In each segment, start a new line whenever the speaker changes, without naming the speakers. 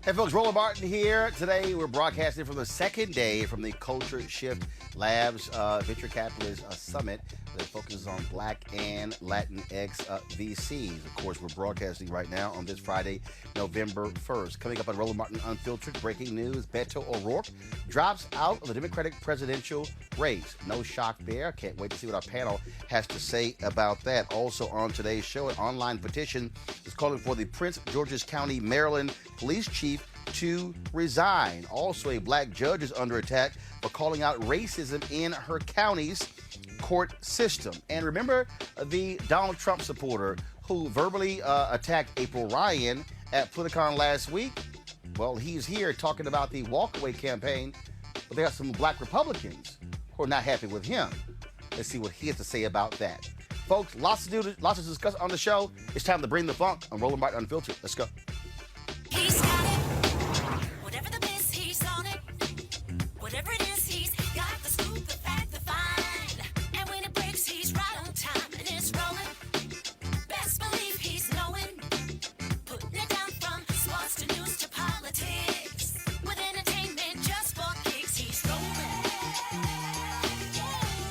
Hey folks, Roland Martin here. Today we're broadcasting from the second day from the CultureShift Labs Venture Capitalist Summit that focuses on Black and Latinx VCs. Of course, we're broadcasting right now on this Friday, November 1st. Coming up on Roland Martin Unfiltered, breaking news, Beto O'Rourke drops out of the Democratic presidential race. No shock there. Can't wait to see what our panel has to say about that. Also on today's show, an online petition is calling for the Prince George's County, Maryland police chief to resign. Also, a black judge is under attack for calling out racism in her county's court system. And remember the Donald Trump supporter who verbally attacked April Ryan at Politicon last week? Well, he's here talking about the walkaway campaign, but there are some black Republicans who are not happy with him. Let's see what he has to say about that. Folks, lots to discuss on the show. It's time to bring the funk on Roland Martin Unfiltered. Let's go.
He's got it. Whatever the biz, he's on it. Whatever it is, he's got the scoop, the fact, the find. And when it breaks, he's right on time and it's rolling. Best believe he's knowing. Putting it down from sports to news to politics. With entertainment just for kicks, he's rolling.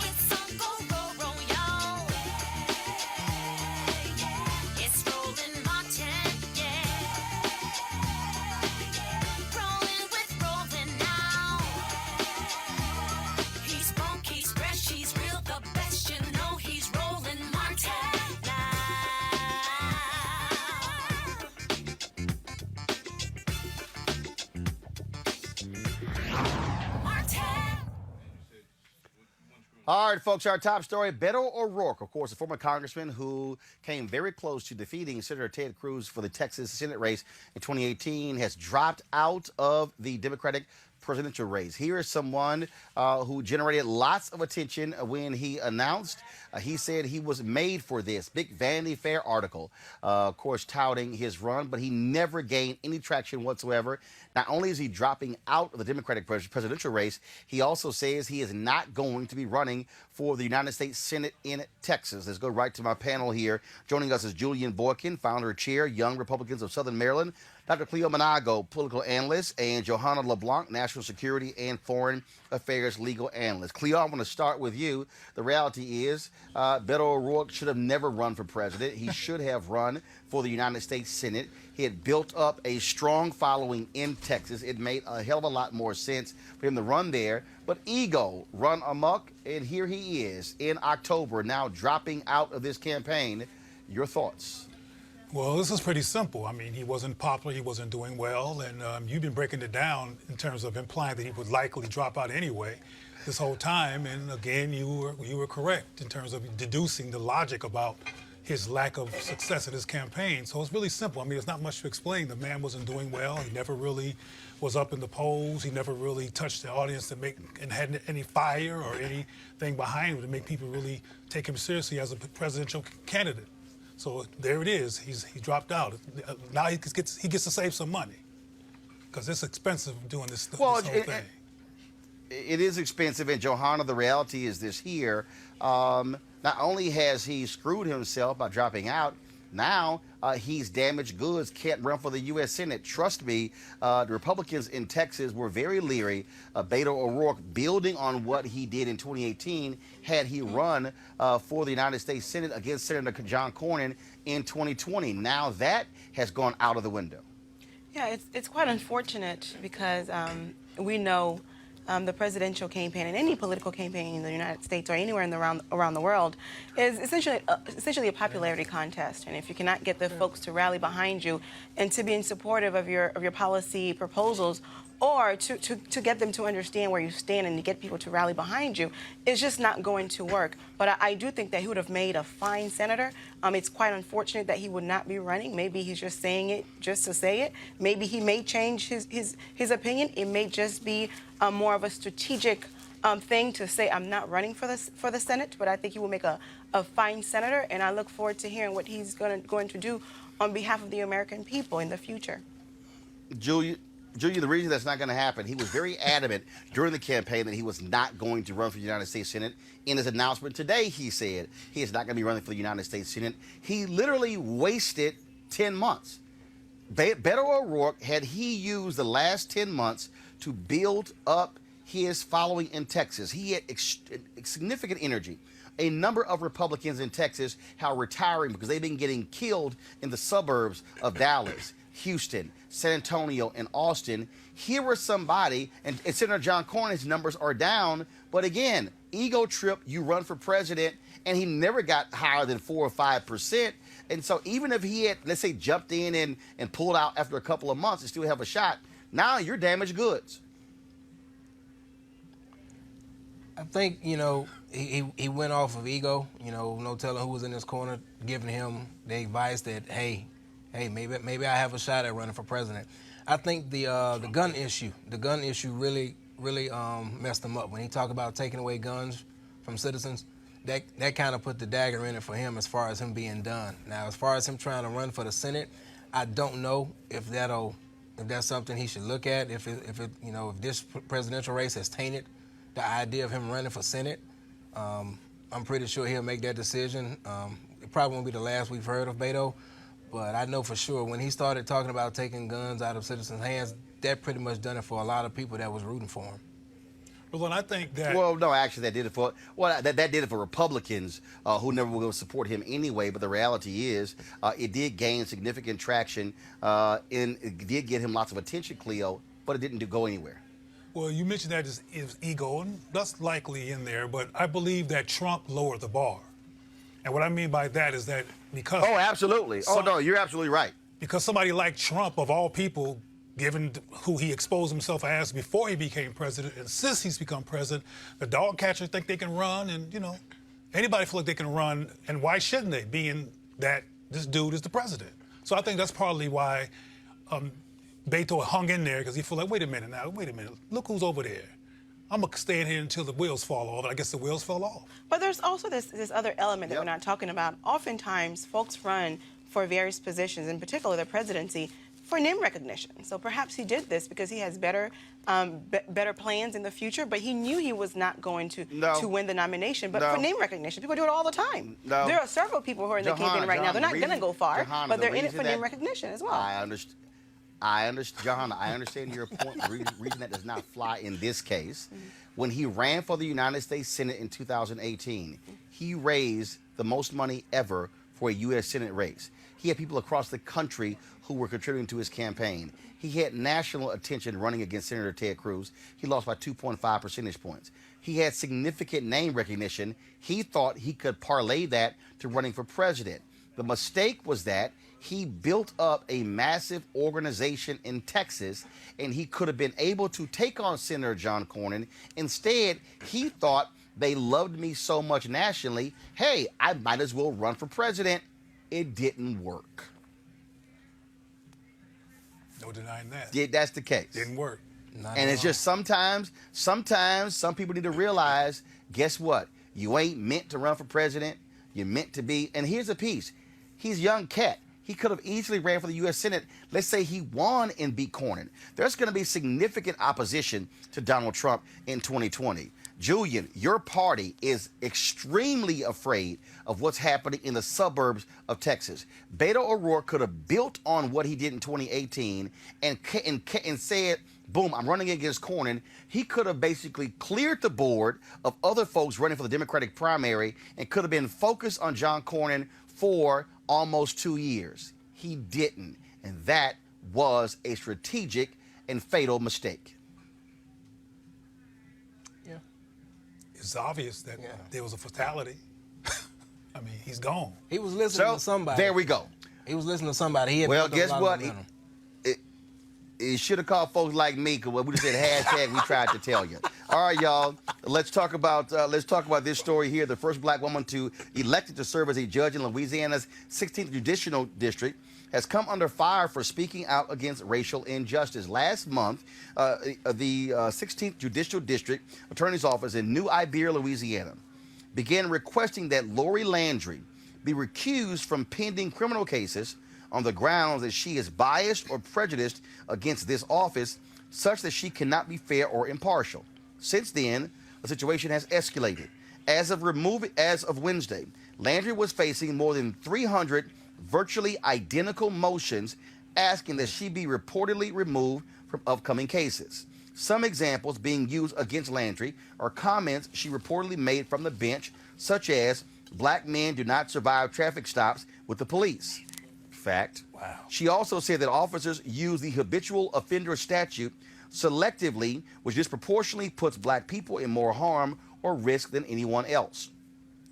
It's on go, y'all. It's Roland Martin, rolling with Roland now. He's funky, he's fresh, he's real, the best, you know he's Roland Martin now. Martin.
All right, folks, our top story, Beto O'Rourke, of course, a former congressman who came very close to defeating Senator Ted Cruz for the Texas Senate race in 2018, has dropped out of the Democratic presidential race. Here is someone who generated lots of attention when he announced. He said he was made for this. Big Vanity Fair article, of course, touting his run, but he never gained any traction whatsoever. Not only is he dropping out of the Democratic presidential race, he also says he is not going to be running for the United States Senate in Texas. Let's go right to my panel here. Joining us is Julian Boykin, founder and chair, Young Republicans of Southern Maryland, Dr. Cleo Manago, political analyst, and Johanna LeBlanc, national security and foreign affairs legal analyst. Cleo, I want to start with you. The reality is Beto O'Rourke should have never run for president. He should have run for the United States Senate. He had built up a strong following in Texas. It made a hell of a lot more sense for him to run there. But ego run amok, and here he is in October, now dropping out of this campaign. Your thoughts?
Well, this is pretty simple. I mean, he wasn't popular, he wasn't doing well, and you've been breaking it down in terms of implying that he would likely drop out anyway. this whole time. And again, you were correct in terms of deducing the logic about his lack of success in his campaign. So it's really simple. I mean, there's not much to explain. The man wasn't doing well. He never really was up in the polls. He never really touched the audience and had any fire or anything behind him to make people really take him seriously as a presidential candidate. So there it is. He dropped out. Now he gets to save some money because it's expensive doing this whole thing.
It is expensive, and Johanna, the reality is this here. Not only has he screwed himself by dropping out, now he's damaged goods, can't run for the U.S. Senate. Trust me, the Republicans in Texas were very leery of Beto O'Rourke building on what he did in 2018 had he run for the United States Senate against Senator John Cornyn in 2020. Now that has gone out of the window.
Yeah, it's quite unfortunate because we know the presidential campaign and any political campaign in the United States or anywhere around the world is essentially a popularity contest. And if you cannot get the folks to rally behind you and to be in supportive of your policy proposals, or to get them to understand where you stand and to get people to rally behind you, it's just not going to work. But I do think that he would have made a fine senator. It's quite unfortunate that he would not be running. Maybe he's just saying it just to say it. Maybe he may change his opinion. It may just be more of a strategic thing to say, I'm not running for the Senate, but I think he will make a fine senator, and I look forward to hearing what he's going to do on behalf of the American people in the future.
Julia, the reason that's not going to happen, he was very adamant during the campaign that he was not going to run for the United States Senate. In his announcement today, he said he is not going to be running for the United States Senate. He literally wasted 10 months. Beto O'Rourke, had he used the last 10 months to build up his following in Texas, he had significant energy. A number of Republicans in Texas are retiring because they've been getting killed in the suburbs of Dallas, Houston, San Antonio, and Austin. Here was somebody, and Senator John Cornyn's numbers are down, but again, ego trip, you run for president, and he never got higher than 4 or 5%. And so even if he had, let's say, jumped in and pulled out after a couple of months and still have a shot, now you're damaged goods.
I think, he went off of ego, no telling who was in his corner, giving him the advice that, hey, maybe I have a shot at running for president. I think the gun issue really messed him up. When he talked about taking away guns from citizens, that kind of put the dagger in it for him as far as him being done. Now, as far as him trying to run for the Senate, I don't know if that's something he should look at. If this presidential race has tainted the idea of him running for Senate, I'm pretty sure he'll make that decision. It probably won't be the last we've heard of Beto. But I know for sure when he started talking about taking guns out of citizens' hands, that pretty much done it for a lot of people that was rooting for him.
Well, I think that...
Well, no, actually, that did it for... Well, that did it for Republicans who never will support him anyway. But the reality is it did gain significant traction and it did get him lots of attention, Cleo, but it didn't go anywhere.
Well, you mentioned that is ego, and that's likely in there. But I believe that Trump lowered the bar. And what I mean by that is that because...
Oh, absolutely. No, you're absolutely right.
Because somebody like Trump, of all people, given who he exposed himself as before he became president, and since he's become president, the dog catchers think they can run, and, anybody feel like they can run, and why shouldn't they, being that this dude is the president? So I think that's partly why Beto hung in there, because he felt like, wait a minute, look who's over there. I'm going to stay in here until the wheels fall off. And I guess the wheels fell off.
But there's also this other element that we're not talking about. Oftentimes, folks run for various positions, in particular the presidency, for name recognition. So perhaps he did this because he has better plans in the future, but he knew he was not going to win the nomination. But for name recognition, people do it all the time. There are several people who are in the campaign right now. They're not going to go far, but they're in it for name recognition as well.
I understand your point. The reason that does not fly in this case, when he ran for the United States Senate in 2018, he raised the most money ever for a U.S. Senate race. He had people across the country who were contributing to his campaign. He had national attention running against Senator Ted Cruz. He lost by 2.5 percentage points. He had significant name recognition. He thought he could parlay that to running for president. The mistake was that he built up a massive organization in Texas, and he could have been able to take on Senator John Cornyn. Instead, he thought they loved me so much nationally, hey, I might as well run for president. It didn't work.
No denying that.
Yeah, that's the case.
Didn't work.
And it's just sometimes some people need to realize, guess what? You ain't meant to run for president. You're meant to be. And here's the piece. He's young cat. He could have easily ran for the U.S. Senate. Let's say he won and beat Cornyn. There's going to be significant opposition to Donald Trump in 2020. Julian, your party is extremely afraid of what's happening in the suburbs of Texas. Beto O'Rourke could have built on what he did in 2018 and said, boom, I'm running against Cornyn. He could have basically cleared the board of other folks running for the Democratic primary and could have been focused on John Cornyn for almost 2 years. He didn't. And that was a strategic and fatal mistake.
Yeah.
It's obvious that there was a fatality. I mean, he's gone.
He was listening to somebody.
There we go.
He was listening to somebody. He had
Well,
built up
guess
a lot
what?
of momentum.
It should have called folks like me, because we just said hashtag we tried to tell you. All right, y'all. Let's talk about this story here. The first black woman elected to serve as a judge in Louisiana's 16th Judicial District has come under fire for speaking out against racial injustice. Last month, the 16th Judicial District Attorney's Office in New Iberia, Louisiana, began requesting that Lori Landry be recused from pending criminal cases on the grounds that she is biased or prejudiced against this office, such that she cannot be fair or impartial. Since then, the situation has escalated. As of Wednesday, Landry was facing more than 300 virtually identical motions asking that she be reportedly removed from upcoming cases. Some examples being used against Landry are comments she reportedly made from the bench, such as, "Black men do not survive traffic stops with the police." Fact.
Wow.
She also said that officers use the habitual offender statute selectively, which disproportionately puts black people in more harm or risk than anyone else.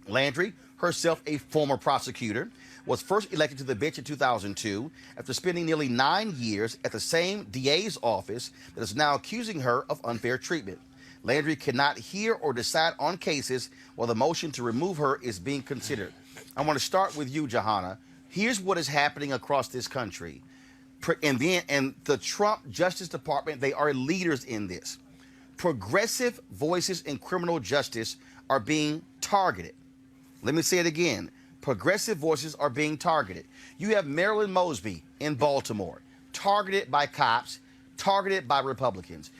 Landry, herself a former prosecutor, was first elected to the bench in 2002 after spending nearly 9 years at the same DA's office that is now accusing her of unfair treatment. Landry cannot hear or decide on cases while the motion to remove her is being considered. I want to start with you, Johanna. Here's what is happening across this country. And the Trump Justice Department, they are leaders in this. Progressive voices in criminal justice are being targeted. Let me say it again. Progressive voices are being targeted. You have Marilyn Mosby in Baltimore, targeted by cops, targeted by Republicans.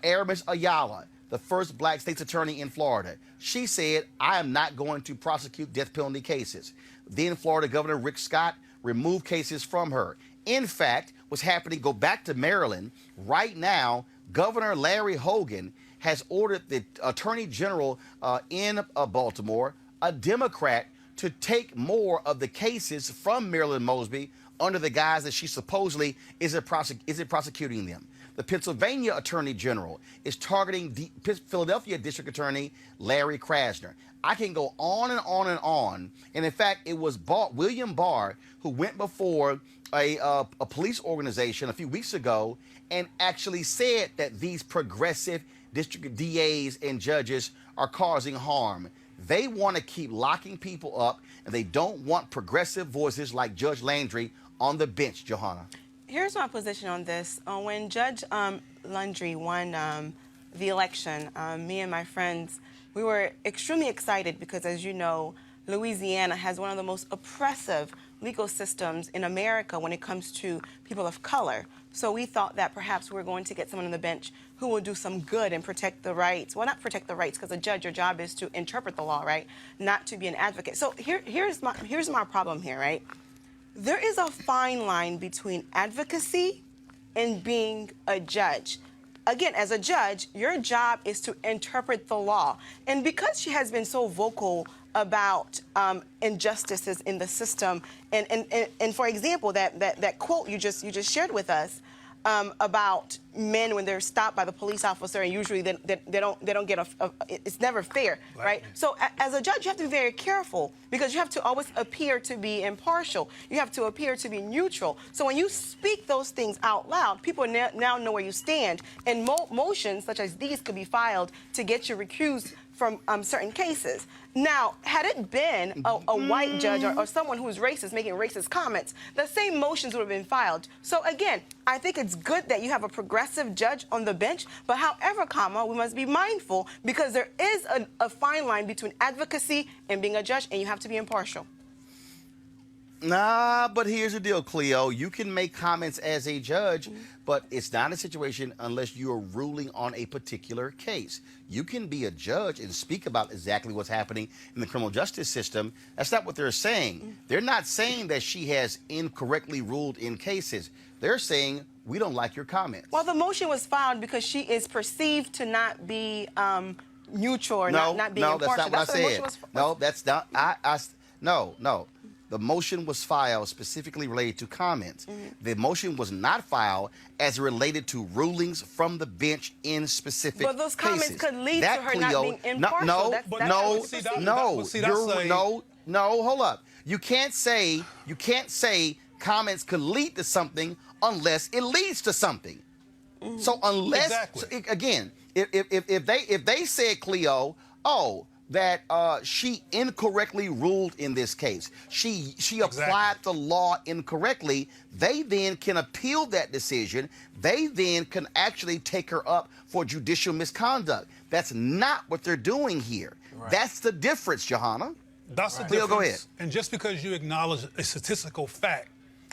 Aramis Ayala, the first black state's attorney in Florida, she said, I am not going to prosecute death penalty cases. Then Florida Governor Rick Scott removed cases from her. In fact, what's happening, go back to Maryland, right now, Governor Larry Hogan has ordered the Attorney General in Baltimore, a Democrat, to take more of the cases from Marilyn Mosby under the guise that she supposedly isn't prosecuting them. The Pennsylvania Attorney General is targeting Philadelphia District Attorney Larry Krasner. I can go on and on and on. And in fact, it was William Barr who went before a police organization a few weeks ago and actually said that these progressive district DAs and judges are causing harm. They want to keep locking people up, and they don't want progressive voices like Judge Landry on the bench, Johanna.
Here's my position on this. When Judge Landry won the election, me and my friends, we were extremely excited because, as you know, Louisiana has one of the most oppressive legal systems in America when it comes to people of color. So we thought that perhaps we were going to get someone on the bench who will do some good and protect the rights. Well, not protect the rights, because a judge, your job is to interpret the law, right? Not to be an advocate. So here's my problem here, right? There is a fine line between advocacy and being a judge. Again, as a judge, your job is to interpret the law. And because she has been so vocal about injustices in the system, and for example, that quote you just shared with us, about men when they're stopped by the police officer, and usually they don't get it's never fair, right? So as a judge, you have to be very careful because you have to always appear to be impartial. You have to appear to be neutral. So when you speak those things out loud, people now know where you stand, and motions such as these could be filed to get you recused from certain cases. Now, had it been a white judge or someone who's racist making racist comments, the same motions would have been filed. So again, I think it's good that you have a progressive judge on the bench, but however, we must be mindful because there is a fine line between advocacy and being a judge, and you have to be impartial.
Nah, but here's the deal, Cleo. You can make comments as a judge, but it's not a situation unless you are ruling on a particular case. You can be a judge and speak about exactly what's happening in the criminal justice system. That's not what they're saying. They're not saying that she has incorrectly ruled in cases. They're saying, we don't like your comments.
Well, the motion was filed because she is perceived to not be neutral or not being impartial.
That's not what I said. No, that's not. No. The motion was filed specifically related to comments. The motion was not filed as related to rulings from the bench in specific cases.
But those comments could lead to her not being impartial.
No, hold up. You can't say comments could lead to something unless it leads to something. So unless, again, if they said, Cleo, that she incorrectly ruled in this case, she applied the law incorrectly, they then can appeal that decision. They then can actually take her up for judicial misconduct. That's not what they're doing here. Right. That's the difference, Johanna.
That's the
Cleo,
difference.
go ahead.
And just because you acknowledge a statistical fact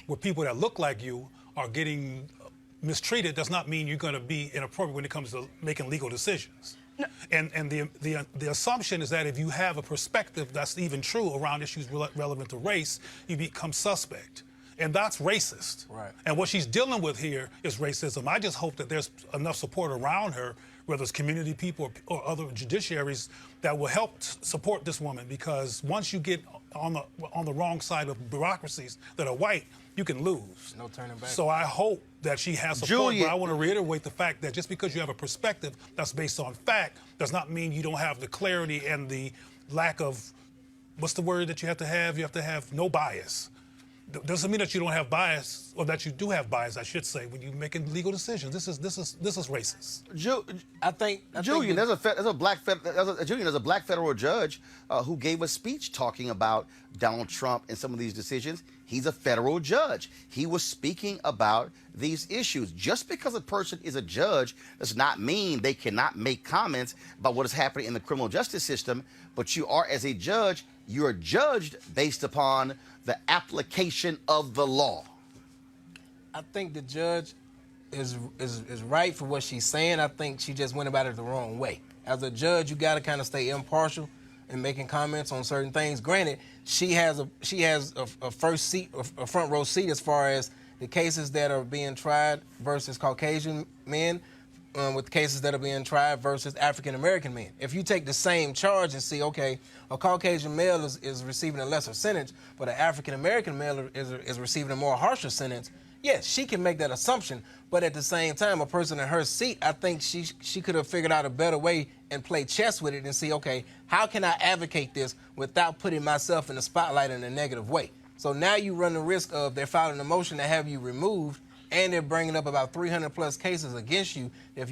where people that look like you are getting mistreated does not mean you're going to be inappropriate when it comes to making legal decisions. No. And the assumption is that if you have a perspective that's even true around issues relevant to race, you become suspect. And that's racist. Right. And what she's dealing with here is racism. I just hope that there's enough support around her, whether it's community people or other judiciaries, that will help support this woman, because once you get on the wrong side of bureaucracies that are white, you can lose.
No turning back.
So I hope that she has support, but I want to reiterate the fact that just because you have a perspective that's based on fact does not mean you don't have the clarity and the lack of, what's the word that you have to have? You have to have no bias. Doesn't mean that you don't have bias, or that you do have bias, I should say, when you're making legal decisions. This is racist.
Julian, there's a black federal judge who gave a speech talking about Donald Trump and some of these decisions. He's a federal judge. He was speaking about these issues. Just because a person is a judge does not mean they cannot make comments about what is happening in the criminal justice system. But you are, as a judge, you are judged based upon the application of the law.
I think the judge is right for what she's saying. I think she just went about it the wrong way. As a judge, you got to kind of stay impartial in making comments on certain things. Granted, she has a front row seat as far as the cases that are being tried versus Caucasian men, with cases that are being tried versus African-American men. If you take the same charge and see, okay, a Caucasian male is receiving a lesser sentence, but an African-American male is receiving a more harsher sentence, yes, she can make that assumption. But at the same time, a person in her seat, I think she could have figured out a better way and play chess with it and see, okay, how can I advocate this without putting myself in the spotlight in a negative way? So now you run the risk of they're filing a motion to have you removed, and they're bringing up about 300 plus cases against you that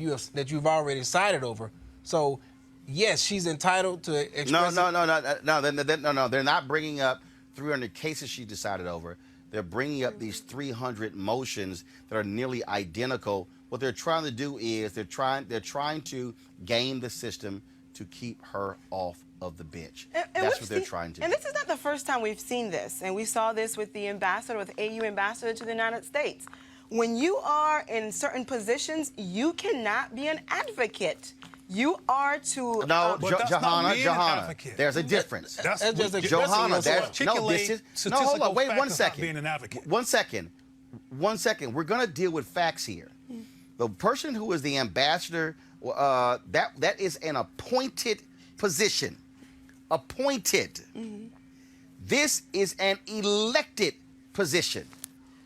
you've already sided over. So, yes, she's entitled to express.
No. They're not bringing up 300 cases she decided over. They're bringing up these 300 motions that are nearly identical. What they're trying to do is they're trying to game the system to keep her off of the bench. That's what they're trying to do.
And this is not the first time we've seen this. And we saw this with the ambassador, with the AU ambassador to the United States. When you are in certain positions, you cannot be an advocate. You are to...
No, Johanna, there's a difference. Johanna, hold on, wait 1 second. 1 second. 1 second. We're going to deal with facts here. The person who is the ambassador, that is an appointed position. Appointed. This is an elected position.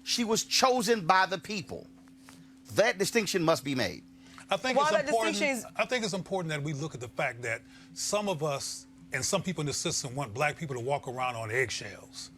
She was chosen by the people. That distinction must be made.
I think
While
it's
that
important.
distinction is-
I think it's important that we look at the fact that some of us and some people in the system want black people to walk around on eggshells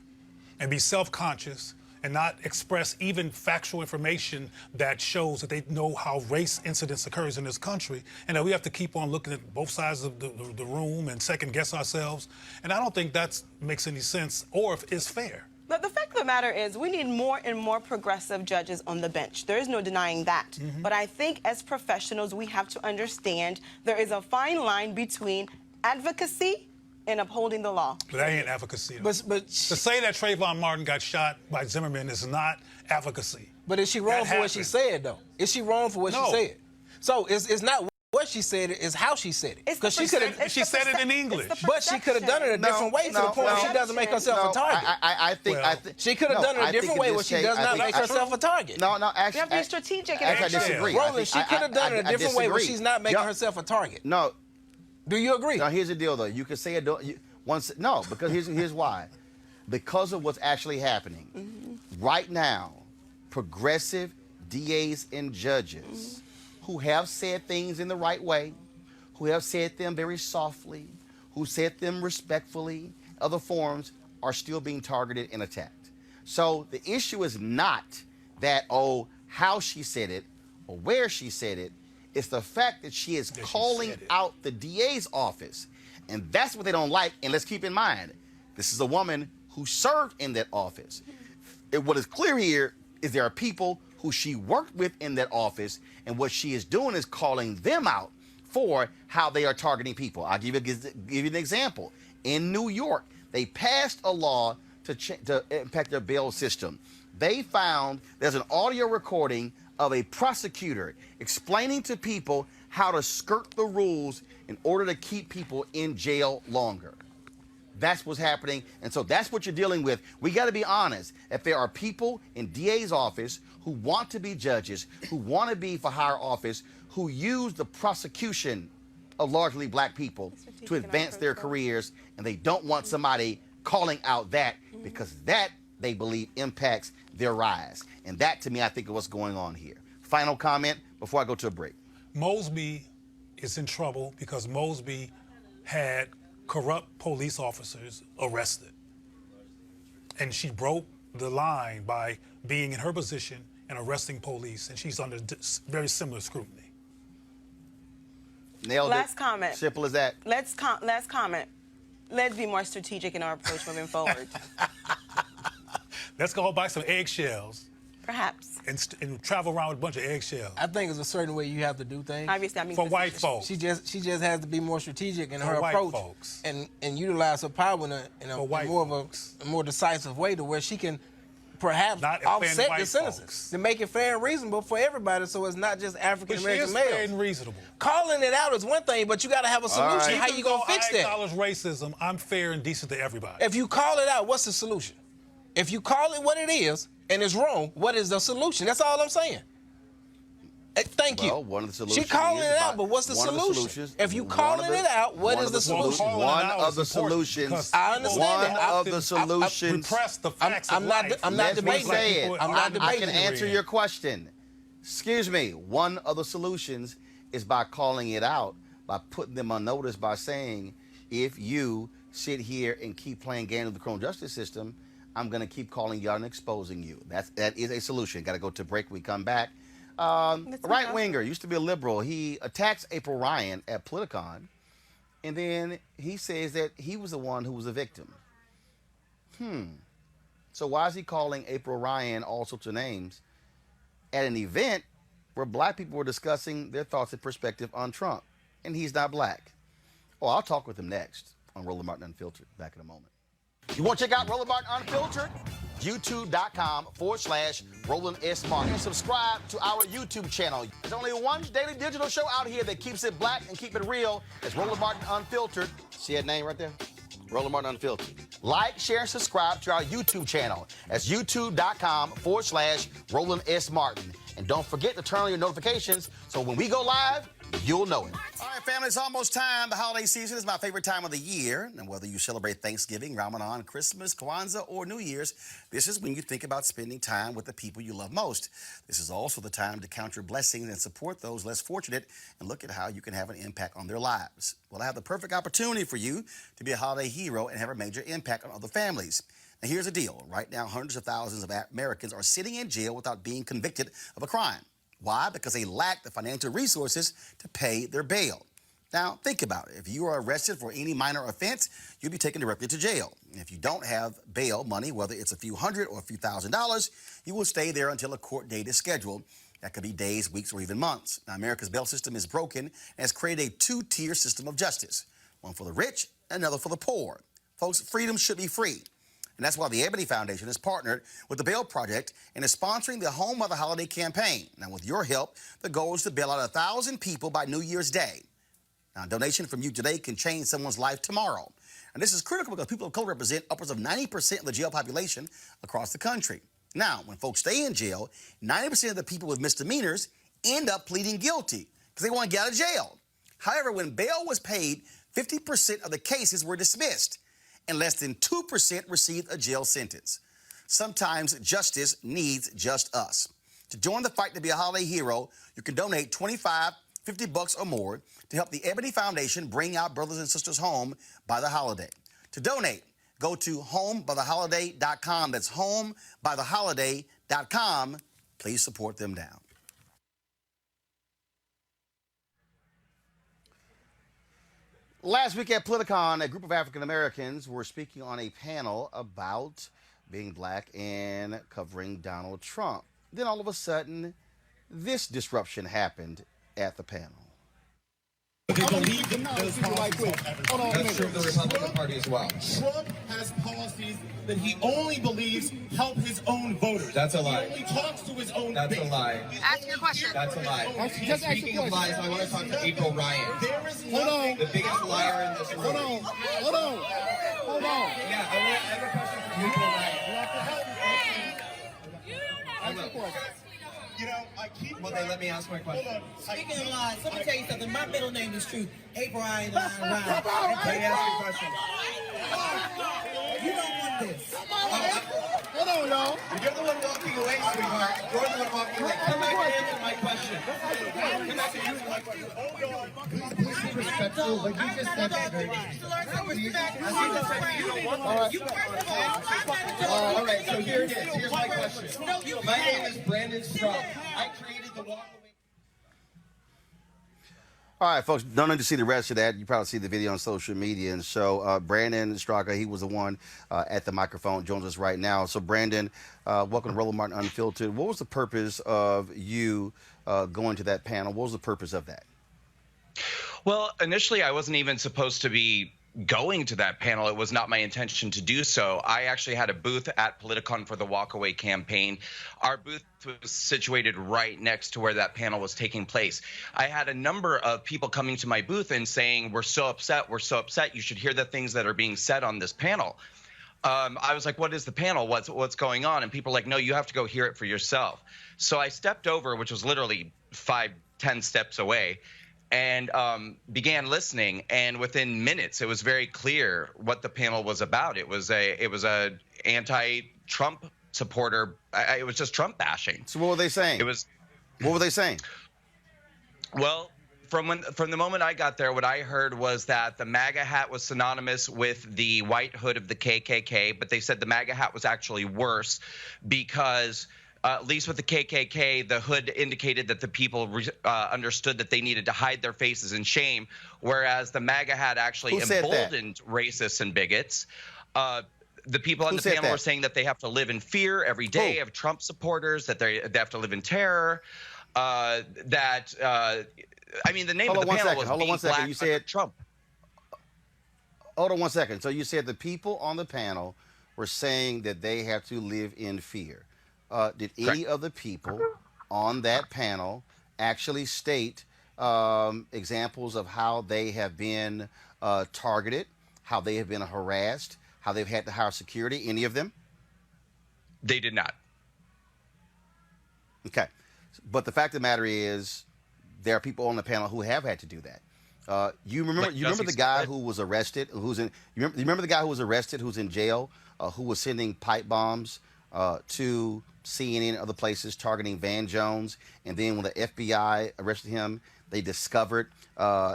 and be self-conscious and not express even factual information that shows that they know how race incidents occurs in this country, and that we have to keep on looking at both sides of the room and second guess ourselves. And I don't think that makes any sense or if it's fair.
But the fact of the matter is we need more and more progressive judges on the bench. There is no denying that. But I think as professionals, we have to understand there is a fine line between advocacy and upholding the law.
But that ain't advocacy.
But
To say that Trayvon Martin got shot by Zimmerman is not advocacy.
But is she wrong
That
for what she
happened.
said, though? Is she wrong for what
No.
she said? So it's not what she said, it's how she said it.
It's the
Because she could have,
percep- it's
she
the
said it in
percep-
English.
it's the
but she could have done it a
perception.
different way to the point where she doesn't make herself a target.
I think
Well,
She could have done it a different way where she does not make herself a target.
No, actually,
You have to be strategic and
actually, I
action.
disagree.
Roland, she could have done it a different way where she's not making
Yeah.
herself a target.
No,
Do you agree?
now here's the deal, though. You can say it. No, because here's why. Because of what's actually happening right now, progressive DAs and judges who have said things in the right way, who have said them very softly, who said them respectfully, other forms are still being targeted and attacked. So the issue is not that, how she said it or where she said it. It's the fact that she is calling
said it.
out the DA's office. And that's what they don't like. And let's keep in mind, this is a woman who served in that office. What is clear here is there are people who she worked with in that office, and what she is doing is calling them out for how they are targeting people. I'll give you an example. In New York, they passed a law to impact their bail system. They found there's an audio recording of a prosecutor explaining to people how to skirt the rules in order to keep people in jail longer. That's what's happening, and so that's what you're dealing with. We got to be honest. If there are people in DA's office who want to be judges, who want to be for higher office, who use the prosecution of largely black people to advance their careers, and they don't want somebody calling out that because that, they believe, impacts their rise. And that, to me, I think is what's going on here. Final comment before I go to a break.
Mosby is in trouble because Mosby had corrupt police officers arrested. And she broke the line by being in her position and arresting police, and she's under very similar scrutiny.
Nailed it.
Last comment.
Simple as that.
Last comment. Let's be more strategic in our approach moving forward.
Let's go buy some eggshells
Perhaps.
and travel around with a bunch of eggshells.
I think it's a certain way you have to do things.
Obviously, I mean,
For white folks.
She just has to be more strategic in
For
her
white
approach
folks.
and utilize her power in
For white
more
folks.
of a more decisive way to where she can perhaps
Not offend
offset
white
the sentences
folks.
to make it fair and reasonable for everybody, so it's not just African
But she
American
is
males.
fair and reasonable.
Calling it out is one thing, but you got to have a solution.
right.
How you gonna fix
I
that?
acknowledge racism. I'm fair and decent to everybody.
If you call it out, what's the solution? If you call it what it is and it's wrong, what is the solution? That's all I'm saying. Thank you.
Well, one of the solutions.
She calling
is
it
by-
out, but what's the
one of the
solution?
solutions-
If you
one
calling
of the-
it out, what
one
is
of
the
the
solution?
Calling
One
it out
of
is
the
important
solutions.
because
I understand
One
that.
of the solutions.
Repress the facts
I'm
of
not-
life.
I'm not
Let me
debating
say
it.
it.
I'm not
I
debating
can
it.
answer your question. Excuse me. One of the solutions is by calling it out, by putting them on notice, by saying, if you sit here and keep playing games with the criminal justice system, I'm going to keep calling you out and exposing you. That is a solution. Got to go to break. We come back. Right winger, used to be a liberal. He attacks April Ryan at Politicon, and then he says that he was the one who was a victim. So why is he calling April Ryan all sorts of names at an event where black people were discussing their thoughts and perspective on Trump, and he's not black? Oh, I'll talk with him next on Roland Martin Unfiltered. Back in a moment. You want to check out Roland Martin Unfiltered? YouTube.com/Roland S. Martin. And subscribe to our YouTube channel. There's only one daily digital show out here that keeps it black and keep it real. It's Roland Martin Unfiltered. See that name right there? Roland Martin Unfiltered. Like, share, and subscribe to our YouTube channel. That's YouTube.com/Roland S. Martin. And don't forget to turn on your notifications so when we go live, you'll know it. All right, family, it's almost time. The holiday season is my favorite time of the year. And whether you celebrate Thanksgiving, Ramadan, Christmas, Kwanzaa, or New Year's, this is when you think about spending time with the people you love most. This is also the time to count your blessings and support those less fortunate and look at how you can have an impact on their lives. Well, I have the perfect opportunity for you to be a holiday hero and have a major impact on other families. Now, here's the deal. Right now, hundreds of thousands of Americans are sitting in jail without being convicted of a crime. Why? Because they lack the financial resources to pay their bail. Now, think about it. If you are arrested for any minor offense, you'll be taken directly to jail. And if you don't have bail money, whether it's a few hundred or a few $1,000s, you will stay there until a court date is scheduled. That could be days, weeks, or even months. Now, America's bail system is broken and has created a two-tier system of justice, one for the rich and another for the poor. Folks, freedom should be free. And that's why the Ebony Foundation has partnered with the Bail Project and is sponsoring the Home of the Holiday campaign. Now, with your help, the goal is to bail out 1,000 people by New Year's Day. Now, a donation from you today can change someone's life tomorrow. And this is critical because people of color represent upwards of 90% of the jail population across the country. Now, when folks stay in jail, 90% of the people with misdemeanors end up pleading guilty because they want to get out of jail. However, when bail was paid, 50% of the cases were dismissed, and less than 2% received a jail sentence. Sometimes justice needs just us. To join the fight to be a holiday hero, you can donate $25, $50 or more to help the Ebony Foundation bring our brothers and sisters home by the holiday. To donate, go to homebytheholiday.com. That's homebytheholiday.com. Please support them down. Last week at Politicon, a group of African Americans were speaking on a panel about being black and covering Donald Trump. Then all of a sudden, this disruption happened at the panel.
They believe that those policies That's true of the Republican Party as well. Trump has policies that he only believes help his own voters. That's a lie. He only talks to his own
That's
base.
a lie.
Ask your question.
That's a lie.
Just
Speaking of lies, I want to talk to April Ryan.
There is nothing.
The biggest liar in this room.
Hold on.
Yeah, I have a question for April Ryan. I will.
You know, I keep.
Well, then let me ask my question.
Hold on.
Speaking of lies, let me tell you something. My middle name is Truth. April Ryan, Ryan.
Let me ask you a question.
You don't want this.
Hold on, y'all.
You're the one walking away, sweetheart. You're the one walking away. Come back and answer my question. Come back and answer my question.
Please be respectful. What you just said is very
All right, so here it is. Here's my question. My name is Brandon Straub. I created the walk away.
All right, folks, don't need to see the rest of that. You probably see the video on social media. And so Brandon Straka, he was the one at the microphone, joins us right now. So Brandon, welcome to Roland Martin Unfiltered. What was the purpose of you going to that panel? What was the purpose of that?
Well, initially, I wasn't even supposed to be going to that panel. It was not my intention to do so. I actually had a booth at Politicon for the Walkaway campaign. Our booth was situated right next to where that panel was taking place. I had a number of people coming to my booth and saying, we're so upset, you should hear the things that are being said on this panel. I was like, what is the panel? What's going on? And people are like, no, you have to go hear it for yourself. So I stepped over, which was literally 5-10 steps away, and began listening. And within minutes, it was very clear what the panel was about. It was a anti-Trump supporter. It was just Trump bashing.
So what were they saying? What were they saying?
Well, from the moment I got there, what I heard was that the MAGA hat was synonymous with the white hood of the KKK, but they said the MAGA hat was actually worse because at least with the KKK, the hood indicated that the people understood that they needed to hide their faces in shame, whereas the MAGA hat actually emboldened racists and bigots. The people on the panel were saying that they have to live in fear every day of Trump supporters, that they have to live in terror, I mean, the name of the panel was Being Black
You said
Trump.
Hold on one second. So you said the people on the panel were saying that they have to live in fear. Did any of the people on that panel actually state examples of how they have been targeted, how they have been harassed, how they've had to hire security? Any of them?
They did not.
Okay. But the fact of the matter is there are people on the panel who have had to do that. You remember the guy who was arrested, you remember the guy who was arrested, who's in jail, who was sending pipe bombs to CNN and other places targeting Van Jones, and then when the FBI arrested him, they discovered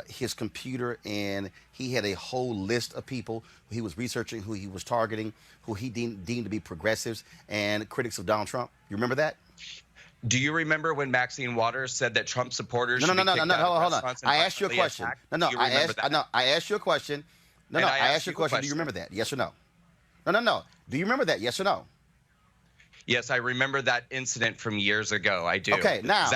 his computer, and he had a whole list of people who he was researching, who he was targeting, who he deemed to be progressives and critics of Donald Trump. You remember that?
Do you remember when Maxine Waters said that Trump supporters
No,
should
no,
be kicked out of
hold on.
restaurants and
I asked you a
violently
question.
attacked?
No,
Do you remember that?
I asked you a question. No,
And
no,
I
I asked
asked
you a
you a
question. Do you
question.
remember that? Yes or no? No. Do you remember that? Yes or no?
Yes, I remember that incident from years ago. I do.
Okay,
Is that-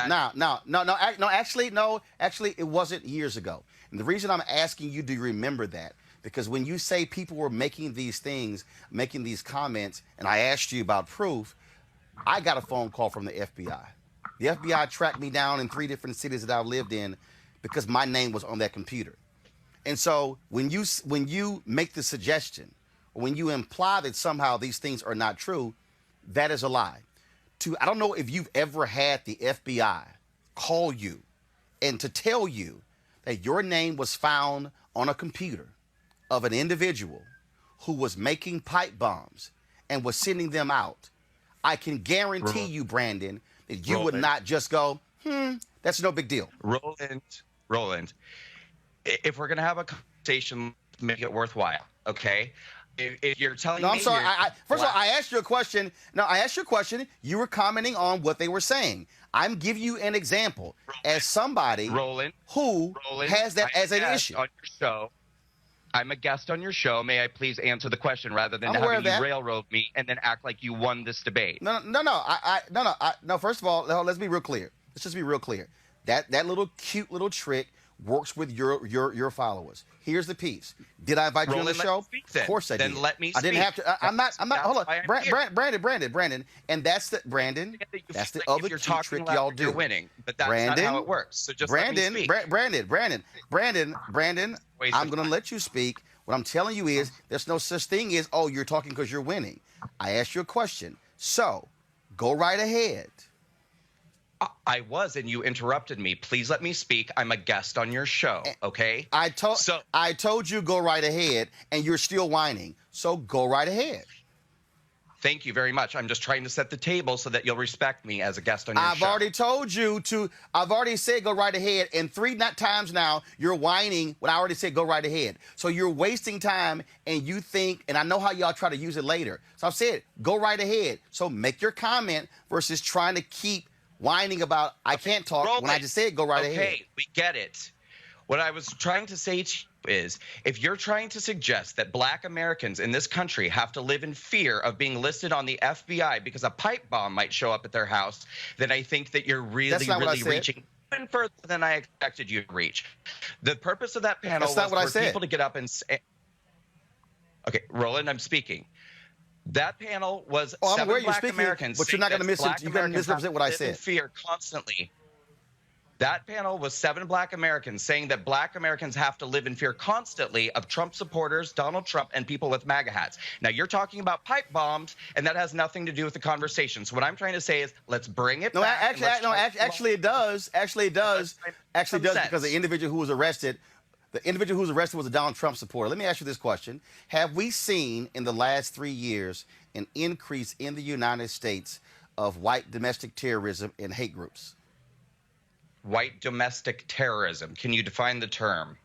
actually, it wasn't years ago. And the reason I'm asking you, do you remember that? Because when you say people were making these things, making these comments, and I asked you about proof, I got a phone call from the FBI. The FBI tracked me down in 3 different cities that I've lived in because my name was on that computer. And so when you make the suggestion, or when you imply that somehow these things are not true, that is a lie. I don't know if you've ever had the FBI call you and to tell you that your name was found on a computer of an individual who was making pipe bombs and was sending them out. I can guarantee you, Brandon, that you would not just go, that's no big deal.
Roland, if we're going to have a conversation, make it worthwhile, okay? If you're telling me...
No, I'm sorry. First of all, I asked you a question. No, I asked you a question. You were commenting on what they were saying. I'm giving you an example as somebody who has that as an issue.
On your show. I'm a guest on your show. May I please answer the question rather than
I'm aware
having
of that.
you railroad me and then act like you won this debate?
No. First of all, let's be real clear. Let's just be real clear. That little cute little trick works with your followers. Here's the piece. Did I invite you on the
Roland, let
show?
me speak then.
Of course I did.
Then let me
I didn't
speak.
have to. I'm not. Hold
why
on,
I'm here.
Brandon, and that's the Brandon. That's the other
you're
cute
talking
trick
loud,
y'all do.
You're winning, but that's
Brandon,
not how it works. So just
Brandon,
let me speak.
Brandon.
Waste
I'm
of
going to
time.
let you speak. What I'm telling you is there's no such thing as, oh, you're talking because you're winning. I asked you a question. So go right ahead.
I was, and you interrupted me. Please let me speak. I'm a guest on your show, okay?
I told you go right ahead, and you're still whining. So go right ahead.
Thank you very much. I'm just trying to set the table so that you'll respect me as a guest on your
I've
show.
already told you to. I've already said go right ahead, and 3 times now you're whining when I already said go right ahead. So you're wasting time, and you think, and I know how y'all try to use it later. So I've said go right ahead. So make your comment versus trying to keep whining about I can't talk when I just said go right ahead.
Okay, we get it. What I was trying to say to you is if you're trying to suggest that Black Americans in this country have to live in fear of being listed on the FBI because a pipe bomb might show up at their house, then I think that you're really reaching even further than I expected you to reach. The purpose of that panel was for people to get up and say, okay, Roland, I'm speaking. That panel was
I'm aware
7
you're
Black
speaking,
Americans.
but you're not going to
You're going to
misrepresent what I said.
In fear constantly. That panel was 7 Black Americans saying that Black Americans have to live in fear constantly of Trump supporters, Donald Trump, and people with MAGA hats. Now, you're talking about pipe bombs, and that has nothing to do with the conversation. So what I'm trying to say is let's bring it back.
Actually, it does. Actually, it does. Actually, it does because the individual who was arrested was a Donald Trump supporter. Let me ask you this question. Have we seen in the last 3 years an increase in the United States of white domestic terrorism and hate groups?
White domestic terrorism. Can you define the term?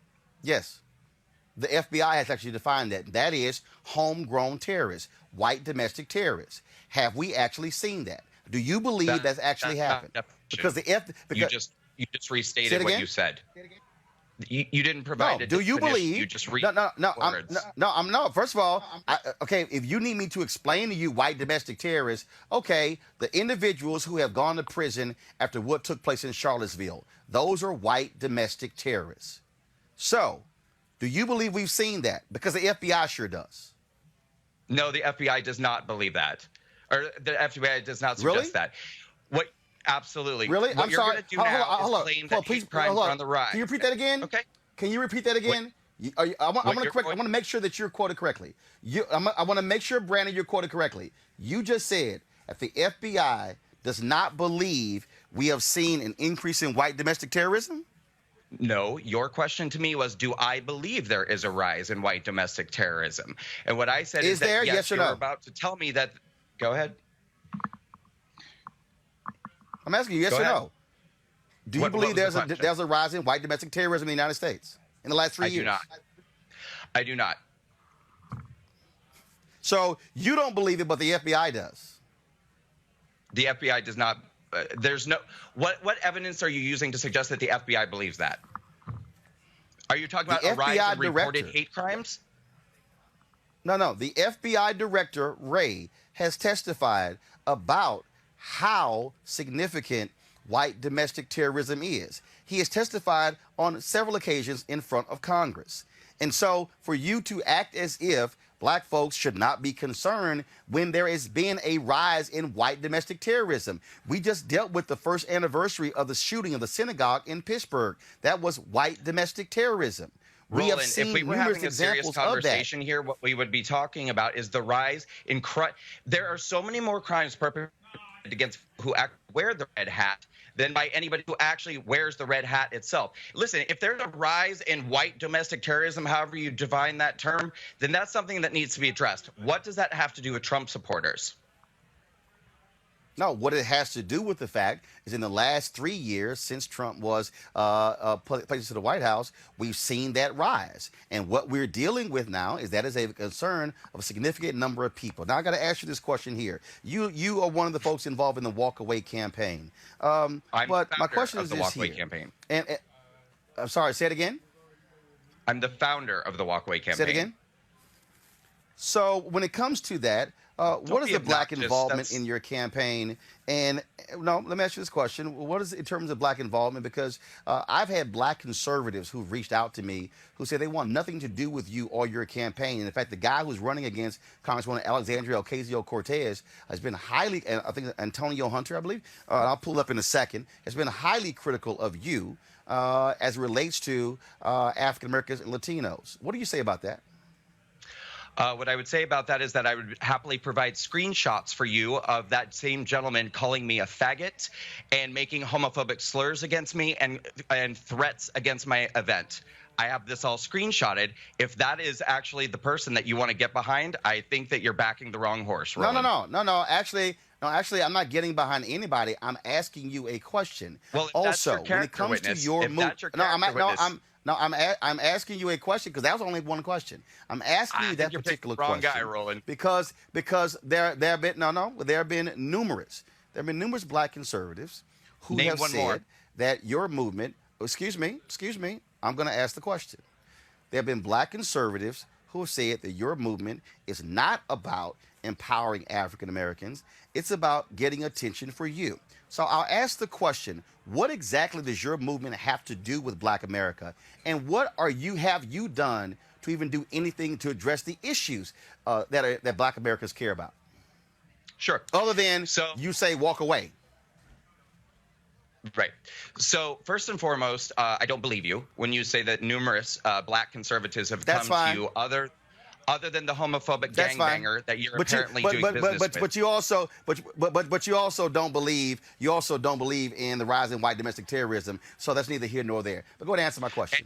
Yes. The FBI has actually defined that. That is homegrown terrorists, white domestic terrorists. Have we actually seen that? Do you believe that's actually happened? Because
you just restated what you said. You didn't provide a
do you
definition.
believe?
You just read
words. I'm not. First of all, okay, if you need me to explain to you white domestic terrorists, okay, the individuals who have gone to prison after what took place in Charlottesville, those are white domestic terrorists. So, do you believe we've seen that? Because the FBI sure does.
No, the FBI does not believe that. Or the FBI does not suggest that. What? Absolutely.
Really?
What
I'm
you're
sorry.
going to do now is claim that hate crimes are on the rise.
Can you repeat that again?
Okay.
Can you repeat that again? I want to make sure that you're quoted correctly. I want to make sure, Brandon, you're quoted correctly. You just said that the FBI does not believe we have seen an increase in white domestic terrorism?
No, your question to me was, do I believe there is a rise in white domestic terrorism? And what I said is that,
there? Yes or
you're
no?
about to tell me that. Go ahead.
I'm asking you yes
Go
or
ahead.
no. Do you
What
believe
was the
there's
question?
a rise in white domestic terrorism in the United States in the last 3
I
years?
do not. I do not.
So you don't believe it, but the FBI does.
The FBI does not. There's no. What evidence are you using to suggest that the FBI believes that? Are you talking about
The
a rise
FBI
in reported
director.
hate crimes?
No. The FBI director, Ray, has testified about how significant white domestic terrorism is. He has testified on several occasions in front of Congress. And so for you to act as if black folks should not be concerned when there has been a rise in white domestic terrorism. We just dealt with the first anniversary of the shooting of the synagogue in Pittsburgh. That was white domestic terrorism. We have
Roland,
seen
if we were
numerous
having a serious
examples of that.
conversation here, what we would be talking about is the rise in crime. There are so many more crimes perpetrated against who wear the red hat than by anybody who actually wears the red hat itself. Listen, if there's a rise in white domestic terrorism, however you define that term, then that's something that needs to be addressed. What does that have to do with Trump supporters?
No, what it has to do with the fact is in the last 3 years since Trump was placed to the White House, we've seen that rise. And what we're dealing with now is that is a concern of a significant number of people. Now, I got to ask you this question here. You are one of the folks involved in the Walk Away campaign.
I'm
but
the
my
founder
question
of
is
the
this
Walk Away
here.
campaign.
And I'm sorry, say it again.
I'm the founder of the Walk Away campaign.
Say it again. So when it comes to that, what is
be
the black
obnoxious.
involvement
That's-
in your campaign? And no, let me ask you this question. What is in terms of black involvement? Because I've had black conservatives who've reached out to me who say they want nothing to do with you or your campaign. And in fact, the guy who's running against Congresswoman Alexandria Ocasio-Cortez has been highly, I think Antonio Hunter, I believe, I'll pull up in a second, has been highly critical of you as it relates to African Americans and Latinos. What do you say about that?
What I would say about that is that I would happily provide screenshots for you of that same gentleman calling me a faggot and making homophobic slurs against me and threats against my event. I have this all screenshotted. If that is actually the person that you want to get behind, I think that you're backing the wrong horse, Roland.
No. Actually, I'm not getting behind anybody. I'm asking you a question.
Well, if
also,
that's your
when it
character
comes
witness,
to your
if
move,
that's your character witness-
I'm asking you a question because that was only one question. I'm asking you
I
that
think you're picking
particular
the wrong
question
guy, Roland.
because there have been numerous black conservatives who
Name
have
one
said
more.
that your movement. Excuse me. I'm going to ask the question. There have been black conservatives who have said that your movement is not about empowering African Americans. It's about getting attention for you. So I'll ask the question, what exactly does your movement have to do with Black America? And what have you done to even do anything to address the issues that Black Americans care about?
Sure.
Other than
So-
you say walk away.
Right. So first and foremost, I don't believe you when you say that numerous black conservatives have
That's
come
fine.
to you other than the homophobic
That's fine.
gangbanger that you're
But
apparently doing business with.
But you also don't believe in the rise in white domestic terrorism. So that's neither here nor there. But go ahead and answer my question.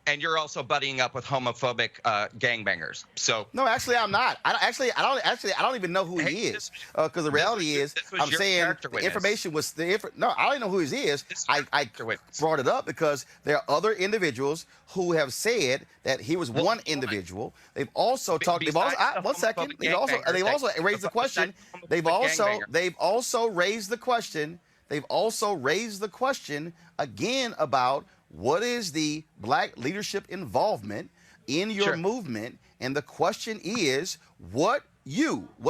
And you're also buddying up with homophobic gangbangers. So
No, actually, I'm not. I don't even know who he
Hey,
is. Because the reality is,
this was
I'm
your
saying
character
the
witness.
information was no. I don't know who he is.
This is
I
your character witness.
brought it up because there are other individuals who have said that he was one
hold
individual. They've also talked. They've also
besides the
one second.
homophobic
They've also
gangbanger,
raised the question.
besides the
They've
homophobic
also
gangbanger.
raised the question. They've also raised the question again about what is the black leadership involvement in your
Sure.
movement, and the question is, what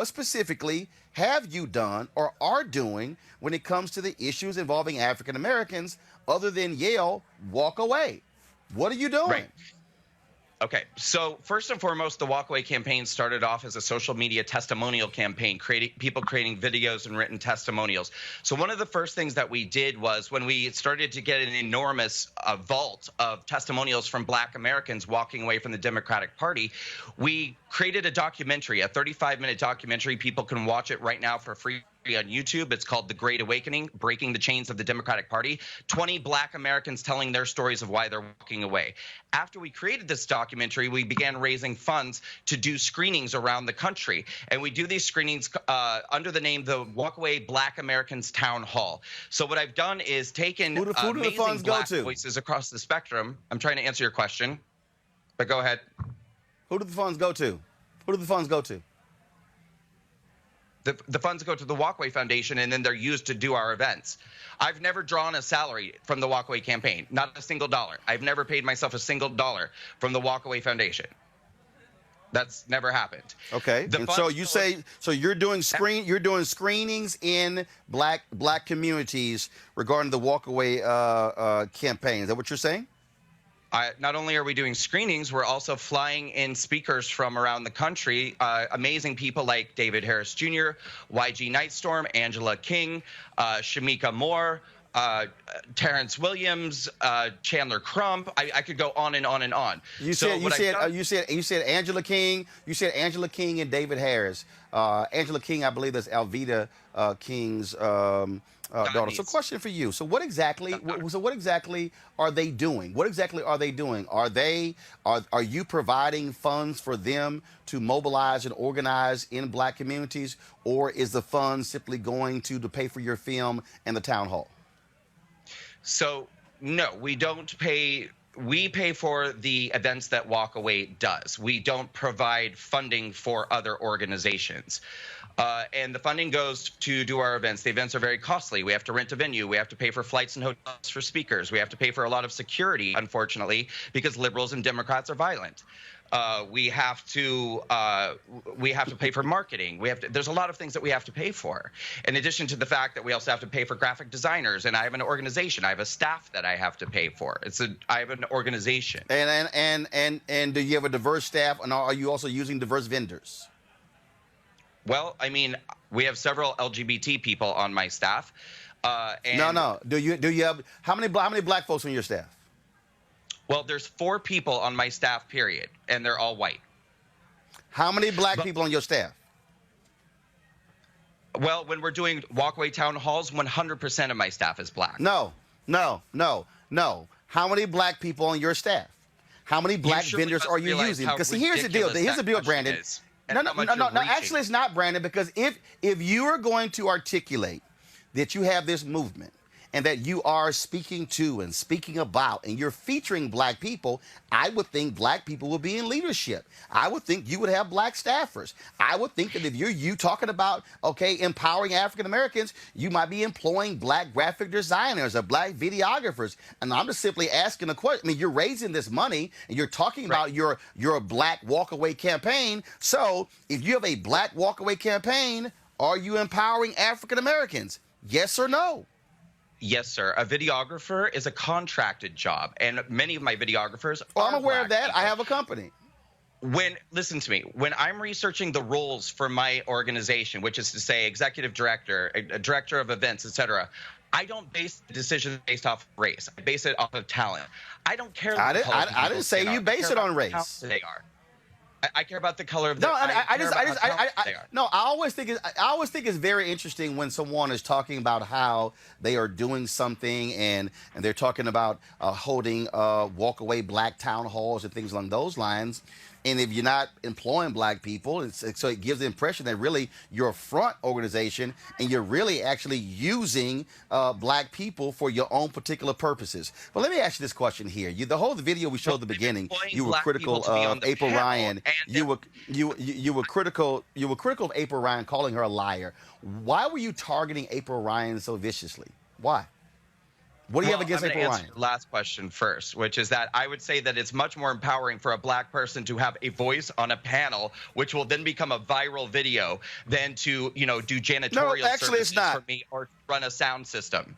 specifically have you done or are doing when it comes to the issues involving African Americans other than yell, walk away? What are you doing?
Right. Okay, so first and foremost, the Walkaway campaign started off as a social media testimonial campaign, people creating videos and written testimonials. So one of the first things that we did was when we started to get an enormous vault of testimonials from Black Americans walking away from the Democratic Party, we created a documentary, a 35-minute documentary. People can watch it right now for free on YouTube. It's called The Great Awakening, Breaking the Chains of the Democratic Party. 20 Black Americans telling their stories of why they're walking away. After we created this documentary, we began raising funds to do screenings around the country. And we do these screenings under the name the Walkaway Black Americans Town Hall. So what I've done is taken
who do the
amazing
funds
Black
go to?
voices across the spectrum. I'm trying to answer your question, but go ahead.
Who do the funds go to? Who do the funds go to?
The funds go to the Walkaway Foundation, and then they're used to do our events. I've never drawn a salary from the Walkaway campaign, not a single dollar. I've never paid myself a single dollar from the Walkaway Foundation. That's never happened.
Okay, and so you say you're doing screenings in black communities regarding the Walkaway campaign. Is that what you're saying?
Not only are we doing screenings, we're also flying in speakers from around the country, amazing people like David Harris Jr., YG Nightstorm, Angela King, Shamika Moore, Terrence Williams, Chandler Crump. I could go on and on and on.
You said Angela King. You said Angela King and David Harris. Angela King, I believe that's Alveda King's daughter. So, question for you. So, what exactly? What exactly are they doing? What exactly are they doing? Are you providing funds for them to mobilize and organize in black communities, or is the fund simply going to pay for your film and the town hall?
So, no, we don't pay. We pay for the events that Walkaway does. We don't provide funding for other organizations. And the funding goes to do our events. The events are very costly. We have to rent a venue. We have to pay for flights and hotels for speakers. We have to pay for a lot of security, unfortunately, because liberals and Democrats are violent. We have to pay for marketing. There's a lot of things that we have to pay for. In addition to the fact that we also have to pay for graphic designers, and I have an organization. I have a staff that I have to pay for. I have an organization.
And do you have a diverse staff, and are you also using diverse vendors?
Well, I mean, we have several LGBT people on my staff.
No. Do you have how many black folks on your staff?
Well, there's 4 people on my staff, period, and they're all white.
How many black people on your staff?
Well, when we're doing Walkaway town halls, 100% of my staff is black.
No. How many black people on your staff? How many black vendors are you using? Because here's the deal. Here's the deal, Brandon. No. Actually, it's not, Brandon, because if you are going to articulate that you have this movement and that you are speaking to and speaking about and you're featuring black people, I would think black people would be in leadership. I would think you would have black staffers. I would think that if you talking about, empowering African Americans, you might be employing black graphic designers or black videographers. And I'm just simply asking a question. I mean, you're raising this money and you're talking about your black walkaway campaign. So if you have a black walkaway campaign, are you empowering African Americans? Yes or no?
Yes, sir. A videographer is a contracted job, and many of my videographers
Well,
are
I'm aware of
black
that.
people.
I have a company.
Listen to me. When I'm researching the roles for my organization, which is to say executive director, a director of events, etc., I don't base the decision based off of race. I base it off of talent. I don't care.
I didn't say you base it on race.
They are. I care about the color of
No,
their
I always think it's very interesting when someone is talking about how they are doing something and they're talking about holding walkaway black town halls and things along those lines. And if you're not employing black people, so it gives the impression that really you're a front organization and you're really actually using black people for your own particular purposes. But let me ask you this question here. The whole video we showed at the beginning, you were critical of April Ryan. You were critical of April Ryan, calling her a liar. Why were you targeting April Ryan so viciously? Why? What do you have against April Ryan?
Last question first, which is that I would say that it's much more empowering for a black person to have a voice on a panel, which will then become a viral video, than to do janitorial services for me or run a sound system.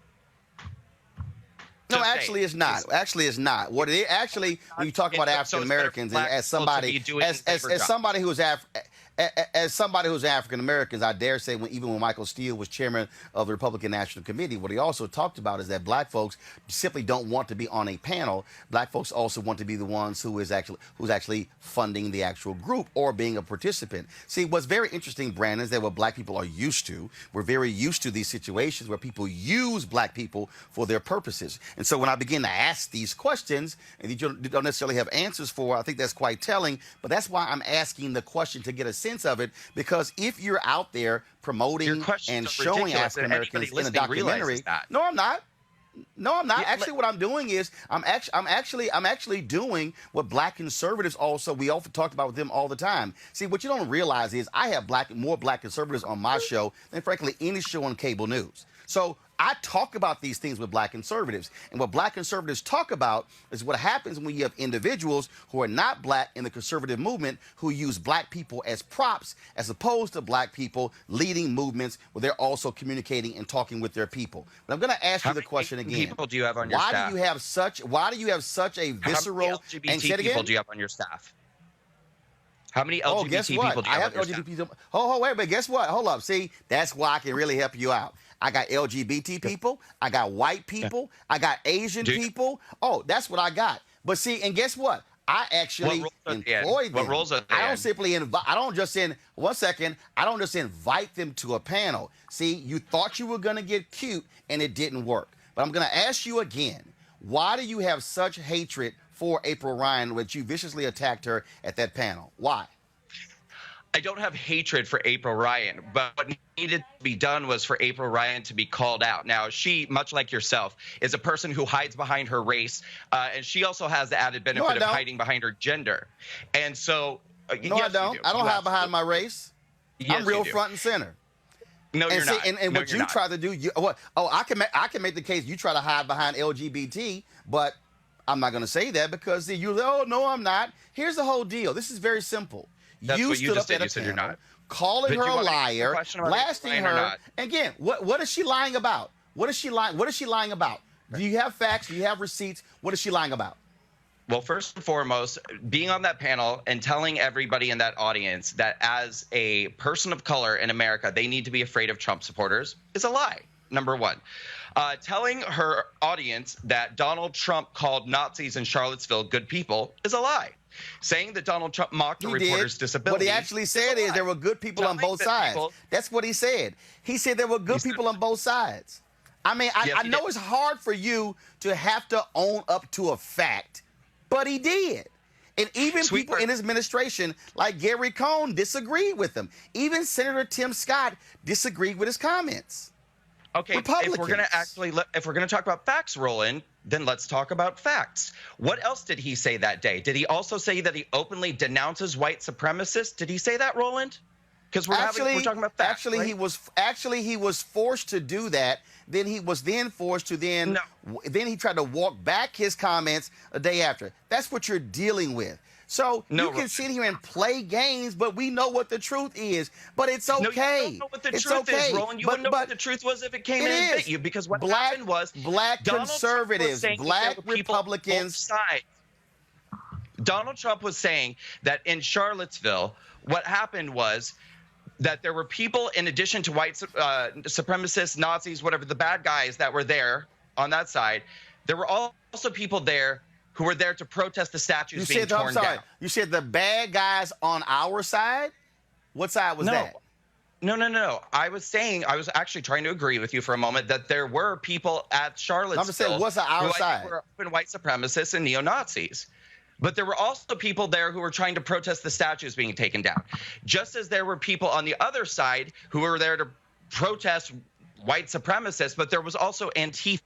No, actually, it's not. Actually, it's not. What it actually, when you talk about African Americans, and as somebody who is as somebody who's African American, I dare say, even when Michael Steele was chairman of the Republican National Committee, what he also talked about is that black folks simply don't want to be on a panel. Black folks also want to be the ones who's actually funding the actual group or being a participant. See, what's very interesting, Brandon, is that what black people are used to. We're very used to these situations where people use black people for their purposes. And so when I begin to ask these questions, and you don't necessarily have answers for, I think that's quite telling. But that's why I'm asking the question to get a sense of it, because if you're out there promoting and showing African Americans in a documentary, no, I'm not. No, I'm not.
Yeah,
actually, what I'm doing is I'm actually doing what black conservatives we often talked about with them all the time. See, what you don't realize is I have more black conservatives on my show than frankly any show on cable news. So I talk about these things with black conservatives. And what black conservatives talk about is what happens when you have individuals who are not black in the conservative movement who use black people as props as opposed to black people leading movements where they're also communicating and talking with their people. But I'm going to ask you the question again.
How many people do you have on your staff?
Why do you have such a visceral...
How many LGBT people do you have on your staff? How many LGBT people do you have on your staff?
Wait, but guess what? Hold up. See, that's why I can really help you out. I got LGBT people. I got white people. I got Asian people. Oh, that's what I got. But see, and guess what? I actually employ them.
What roles are they
I don't simply invite. I don't just I don't just invite them to a panel. See, you thought you were going to get cute, and it didn't work. But I'm going to ask you again. Why do you have such hatred for April Ryan, which you viciously attacked her at that panel? Why?
I don't have hatred for April Ryan, but what needed to be done was for April Ryan to be called out. Now, she, much like yourself, is a person who hides behind her race, and she also has the added benefit of hiding behind her gender. And so,
no,
yes,
I don't. I don't hide behind my race.
Yes,
I'm real front and center.
No, you're not.
And what you try to do, I can make the case you try to hide behind LGBT, but I'm not going to say that because no, I'm not. Here's the whole deal. This is very simple.
That's
you
what you
stood
just
up
did.
at
You said
a
you're
panel,
not.
calling her a liar, blasting her. Again, what is she lying about? What is she lying about? Do you have facts? Do you have receipts? What is she lying about?
Well, first and foremost, being on that panel and telling everybody in that audience that as a person of color in America, they need to be afraid of Trump supporters is a lie, number one. Telling her audience that Donald Trump called Nazis in Charlottesville good people is a lie. Saying that Donald Trump mocked a reporter's disability.
What he actually said is there were good people on both sides. That's what he said. He said there were good people on both sides. I mean, I know it's hard for you to have to own up to a fact, but he did. And even people in his administration, like Gary Cohn, disagreed with him. Even Senator Tim Scott disagreed with his comments.
Okay, if we're going to talk about facts, Roland, then let's talk about facts. What else did he say that day? Did he also say that he openly denounces white supremacists? Did he say that, Roland? Because we're talking about facts.
Actually, he was forced to do that. Then he was forced to then he tried to walk back his comments a day after. That's what you're dealing with. So you can sit here and play games, but we know what the truth is. But it's okay.
No, you don't know what the truth is, Roland. You wouldn't know what the truth was if it came in and bit you. Because what happened was
black conservatives, black Republicans.
Donald Trump was saying that in Charlottesville, what happened was that there were people, in addition to white supremacists, Nazis, whatever, the bad guys that were there on that side, there were also people there who were there to protest the statues being torn down.
You said the bad guys on our side? What side was that?
No. I was actually trying to agree with you for a moment that there were people at Charlottesville.
I'm just saying, what's our side?
Who were open white supremacists and neo-Nazis. But there were also people there who were trying to protest the statues being taken down. Just as there were people on the other side who were there to protest white supremacists, but there was also Antifa.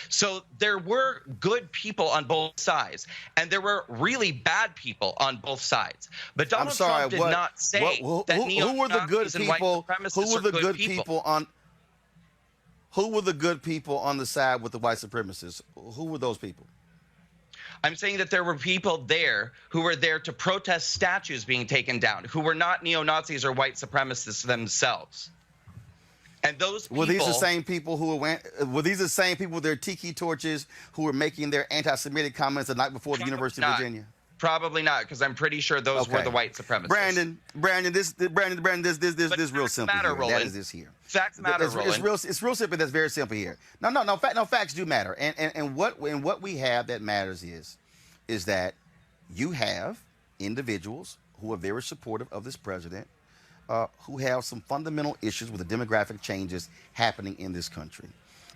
So there were good people on both sides, and there were really bad people on both sides. But Donald Trump did not say that
who were the good people?
Who were the good people on?
Who were the good people on the side with the white supremacists? Who were those people?
I'm saying that there were people there who were there to protest statues being taken down, who were not neo-Nazis or white supremacists themselves. And those people,
were these the same people with their tiki torches who were making their anti-Semitic comments the night before the University of Virginia?
Probably not, because I'm pretty sure those were the white supremacists.
Brandon, this real simple
matter,
here.
Roland.
That is this here.
Facts matter, Roland.
It's real simple. That's very simple here. No, facts do matter. And what we have that matters is that you have individuals who are very supportive of this president, who have some fundamental issues with the demographic changes happening in this country.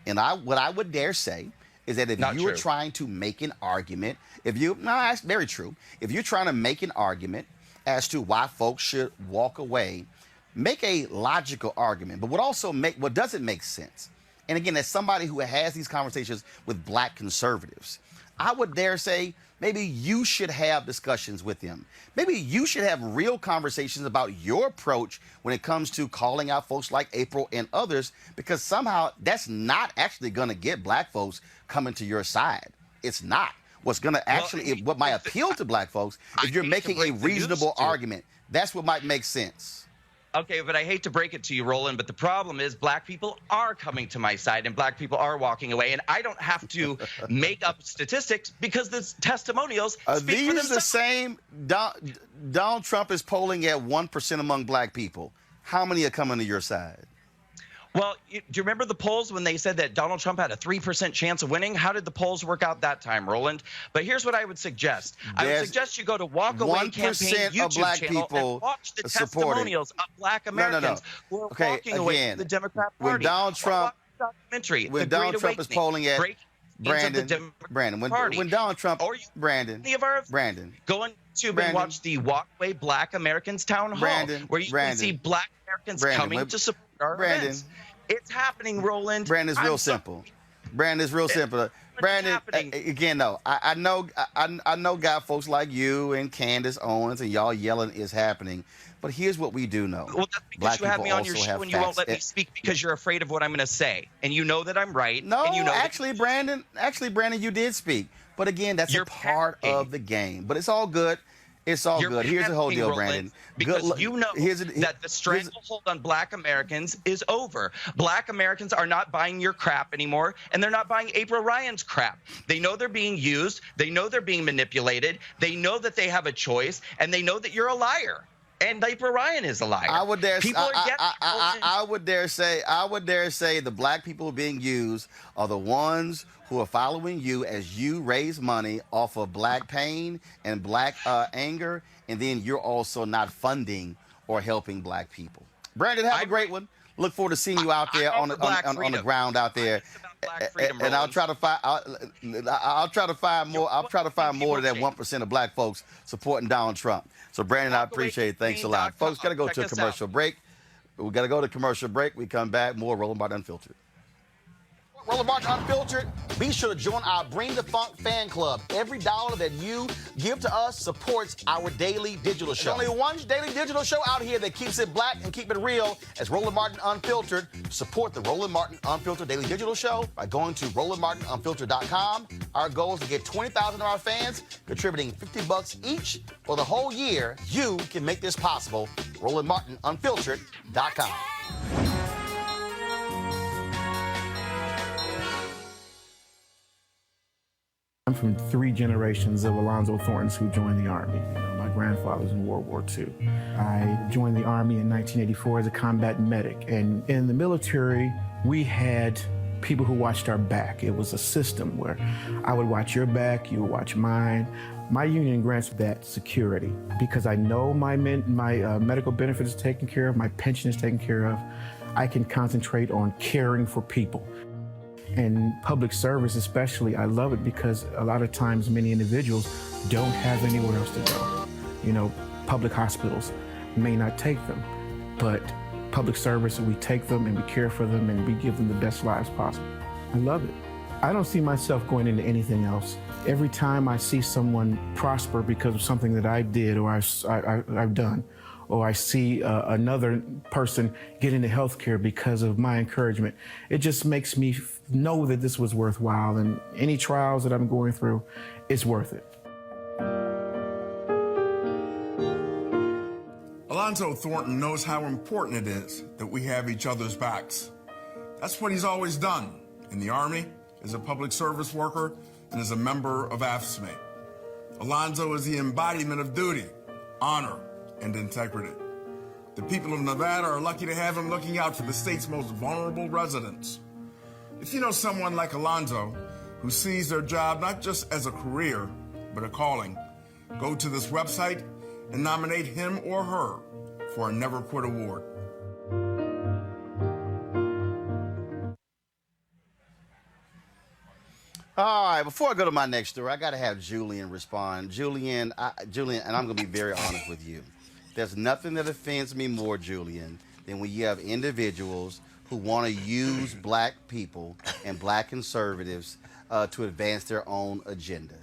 And what I would dare say is that if you are trying to make an argument, that's very true. If you're trying to make an argument as to why folks should walk away, make a logical argument. But what doesn't make sense, and again, as somebody who has these conversations with black conservatives, I would dare say maybe you should have discussions with them. Maybe you should have real conversations about your approach when it comes to calling out folks like April and others, because somehow that's not actually going to get black folks coming to your side. It's not. What's going to actually, what might appeal to black folks, if you're making a reasonable argument, that's what might make sense.
Okay, but I hate to break it to you, Roland, but the problem is black people are coming to my side and black people are walking away, and I don't have to make up statistics because the testimonials speak for themselves.
These the same? Donald Trump is polling at 1% among black people. How many are coming to your side?
Well, do you remember the polls when they said that Donald Trump had a 3% chance of winning? How did the polls work out that time, Roland? But here's what I would suggest. I would suggest you go to Walkaway Campaign YouTube channel and watch the testimonials of black Americans who are walking away from the Democrat Party.
When Donald Trump,
when
Donald Trump is polling at Brandon, when Donald Trump, Brandon,
go on YouTube and watch the Walkaway Black Americans Town Hall, where you can see black Americans coming to support our events. It's happening, Roland.
Brandon's real simple. Brandon's real simple. Brandon, again, though, I know got folks like you and Candace Owens and y'all yelling is happening. But here's what we do know.
Well, that's because you have me on your show and you won't let me speak because you're afraid of what I'm going to say. And you know that I'm right.
No,
and you know
Brandon, you did speak. But again, that's a part of the game. But it's all good. It's all good. Here's the whole deal, Brandon.
Because you know that the stranglehold on black Americans is over. Black Americans are not buying your crap anymore, and they're not buying April Ryan's crap. They know they're being used. They know they're being manipulated. They know that they have a choice, and they know that you're a liar. And April Ryan is a liar.
I would dare say the black people being used are the ones who are following you as you raise money off of black pain and black anger, and then you're also not funding or helping black people. Brandon, have a great one. Look forward to seeing you out there on the ground out there. And I'll try to find more. I'll try to find more of that 1% of black folks supporting Donald Trump. So Brandon, I appreciate it. Thanks a lot. Folks, gotta go to a commercial break. We gotta go to commercial break. We come back, more Roland Martin Unfiltered. Roland Martin Unfiltered. Be sure to join our Bring the Funk fan club. Every dollar that you give to us supports our daily digital show. There's only one daily digital show out here that keeps it black and keep it real as Roland Martin Unfiltered. Support the Roland Martin Unfiltered daily digital show by going to RolandMartinUnfiltered.com. Our goal is to get 20,000 of our fans contributing $50 each for the whole year. You can make this possible. RolandMartinUnfiltered.com.
I'm from 3 generations of Alonzo Thorntons who joined the Army. My grandfather's in World War II. I joined the Army in 1984 as a combat medic. And in the military, we had people who watched our back. It was a system where I would watch your back, you would watch mine. My union grants that security because I know my medical benefits is taken care of, my pension is taken care of. I can concentrate on caring for people. And public service especially, I love it because a lot of times many individuals don't have anywhere else to go. You know, public hospitals may not take them, but public service, we take them and we care for them and we give them the best lives possible. I love it. I don't see myself going into anything else. Every time I see someone prosper because of something that I did or I've done, or I see another person get into healthcare because of my encouragement, it just makes me know that this was worthwhile, and any trials that I'm going through, it's worth it.
Alonzo Thornton knows how important it is that we have each other's backs. That's what he's always done in the Army, as a public service worker, and as a member of AFSCME. Alonzo is the embodiment of duty, honor, and integrity. The people of Nevada are lucky to have him looking out for the state's most vulnerable residents. If you know someone like Alonzo, who sees their job not just as a career, but a calling, go to this website and nominate him or her for a Never Quit Award.
All right, before I go to my next story, I got to have Julian respond. Julian, and I'm going to be very honest with you. There's nothing that offends me more, Julian, than when you have individuals who want to use black people and black conservatives to advance their own agenda.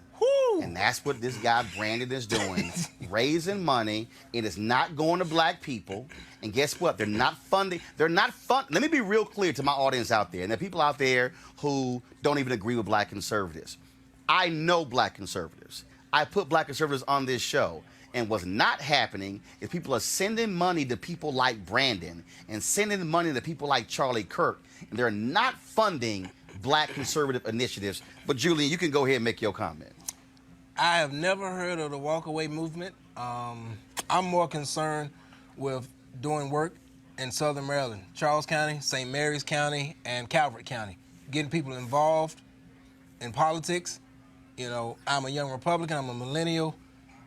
And that's what this guy Brandon is doing, raising money. It is not going to black people. And guess what? They're not funding. Let me be real clear to my audience out there, and there are people out there who don't even agree with black conservatives. I know black conservatives. I put black conservatives on this show. And what's not happening is people are sending money to people like Brandon and sending money to people like Charlie Kirk, and they're not funding black conservative initiatives. But Julian, you can go ahead and make your comment.
I have never heard of the walkaway movement. I'm more concerned with doing work in Southern Maryland, Charles County, St. Mary's County, and Calvert County, getting people involved in politics. You know, I'm a young Republican, I'm a millennial.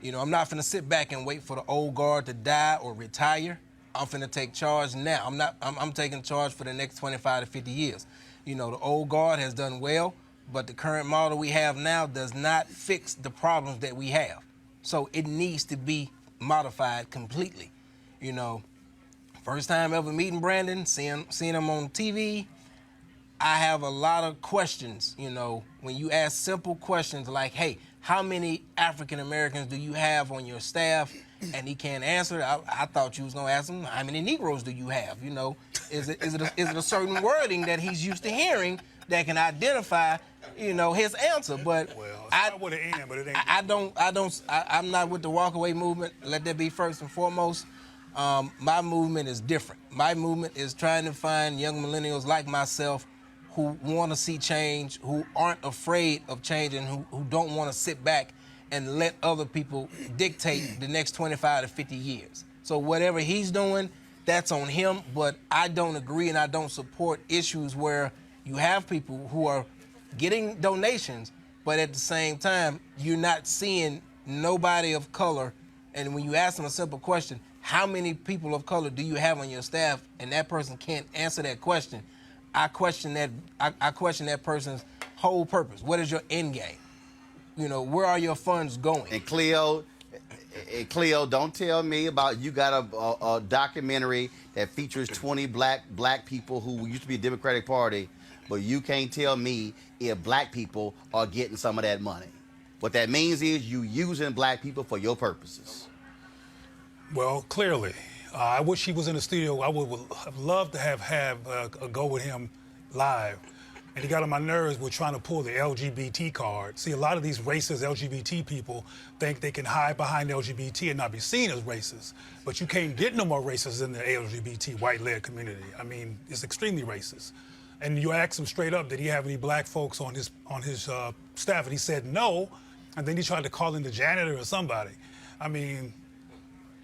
You know, I'm not finna sit back and wait for the old guard to die or retire. I'm finna take charge now. I'm taking charge for the next 25 to 50 years. You know, the old guard has done well, but the current model we have now does not fix the problems that we have. So it needs to be modified completely. You know, first time ever meeting Brandon, seeing him on TV, I have a lot of questions, you know, when you ask simple questions like, hey, how many African Americans do you have on your staff? And he can't answer. I thought you was gonna ask him, how many Negroes do you have? You know, is it a certain wording that he's used to hearing that can identify, you know, his answer? But
well, it's not with an N, but it ain't.
I'm not with the walkaway movement. Let that be first and foremost. My movement is different. My movement is trying to find young millennials like myself who want to see change, who aren't afraid of change, and who don't want to sit back and let other people dictate the next 25 to 50 years. So whatever he's doing, that's on him, but I don't agree and I don't support issues where you have people who are getting donations, but at the same time, you're not seeing nobody of color. And when you ask them a simple question, how many people of color do you have on your staff, and that person can't answer that question, I question that person's whole purpose. What is your end game? You know, where are your funds going?
And Cleo, don't tell me about you got a documentary that features 20 black people who used to be a Democratic Party, but you can't tell me if black people are getting some of that money. What that means is you using black people for your purposes.
Well, clearly. I wish he was in the studio. I would have loved to have a go with him live. And he got on my nerves with trying to pull the LGBT card. See, a lot of these racist LGBT people think they can hide behind LGBT and not be seen as racist. But you can't get no more racist in the LGBT white-led community. I mean, it's extremely racist. And you ask him straight up, did he have any black folks on his staff? And he said no. And then he tried to call in the janitor or somebody. I mean,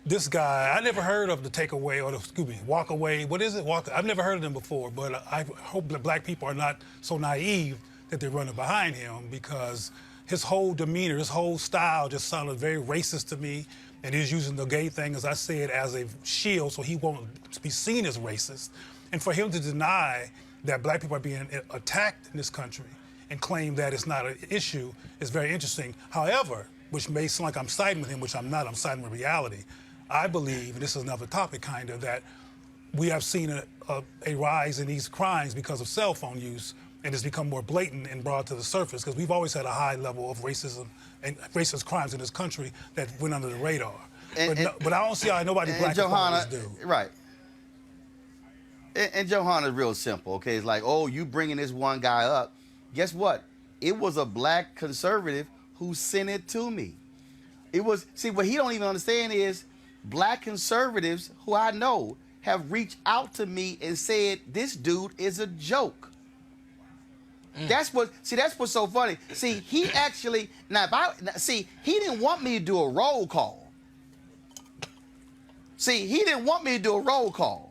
this guy, I never heard of the takeaway or walk away. What is it? I've never heard of them before, but I hope that black people are not so naive that they're running behind him, because his whole demeanor, his whole style just sounded very racist to me. And he's using the gay thing, as I said, as a shield so he won't be seen as racist. And for him to deny that black people are being attacked in this country and claim that it's not an issue is very interesting. However, which may sound like I'm siding with him, which I'm not, I'm siding with reality. I believe, and this is another topic kind of, that we have seen a rise in these crimes because of cell phone use, and it's become more blatant and brought to the surface, because we've always had a high level of racism and racist crimes in this country that went under the radar. But I don't see how nobody black
Johanna,
do.
Right. And Johanna is real simple, okay? It's like, oh, you bringing this one guy up. Guess what? It was a black conservative who sent it to me. It was, see, what he don't even understand is black conservatives who I know have reached out to me and said, this dude is a joke. That's what's so funny. See, he actually, he didn't want me to do a roll call. See, he didn't want me to do a roll call.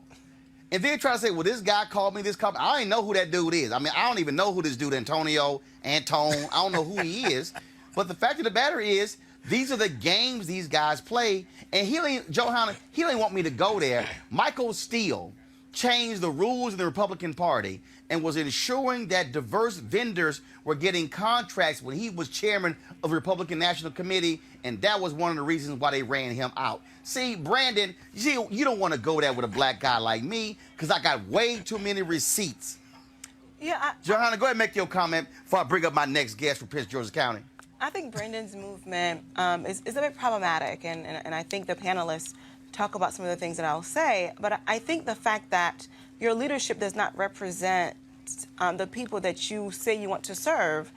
And then try to say, well, this guy called me, I don't even know who that dude is. I mean, I don't even know who this dude, Antone, I don't know who he is. But the fact of the matter is, these are the games these guys play. And Johanna, he didn't want me to go there. Michael Steele changed the rules in the Republican Party and was ensuring that diverse vendors were getting contracts when he was chairman of the Republican National Committee, and that was one of the reasons why they ran him out. See, Brandon, you don't want to go there with a black guy like me because I got way too many receipts.
Yeah,
Johanna, go ahead and make your comment before I bring up my next guest from Prince George's County.
I think Brandon's movement is a bit problematic, and I think the panelists talk about some of the things that I'll say, but I think the fact that your leadership does not represent the people that you say you want to serve,